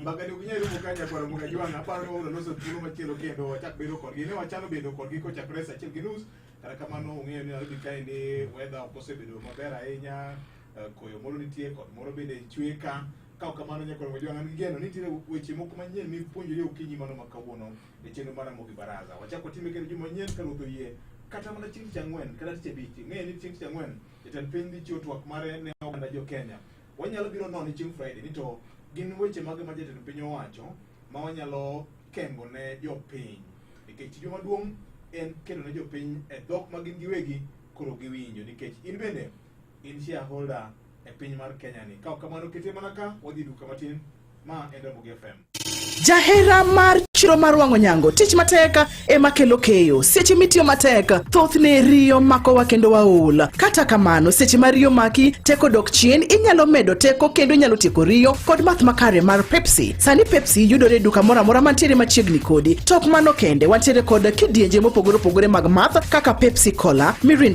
Bagani unyalo mukanya kwa mukajwanga aparo no loso tulu machielo kendo wachak bedo kodgi ne wachano bedo kodgi ko chakre sa achiel gi nus kata kamano ung'eyo ni albi kae ni weather okosebedo maber ahinya koyo moro nitie kod moro bende chwe ka kamano nyako mukajwanga ngigeno nitie weche moko manyien mipuonjore okinyi mano makawuono e chenro mar Ramogi Baraza wachako time kendo juma nyien ka ruodho yie kata mana chieng' chang'wen kata tich abich ng'e ni chieng' chang'wen jatend piny dhi chiwo twak mare ne oganda jo Kenya wanyalo biro nono chieng' Friday ni to gin weche mag ma jatend piny owacho ma wanyalo kengo ne jopiny nikech tich maduong' en kelo ne jopiny e dhok ma gin giwegi koro giwinjo nikech in bende in shareholder e piny mar Kenya ni ka kamano kete mana ka wadhi duka matin ma en Ramogi FM Jahera mar chiro mar wang'o nyango tich mateka ema kelo keyo seche mitiyo mateka thothne riyo makowa kendo waola kata kamano seche ma riyo maki teko dok chien inyalo medo teko kendo inyalo tieko riyo kod math makare mar Pepsi sani Pepsi yudore duka moro amora mantiere machiegni kodi tok mano kende wantiere kod kidienje mopogore opogore mag math kaka Pepsi Cola, Mirinda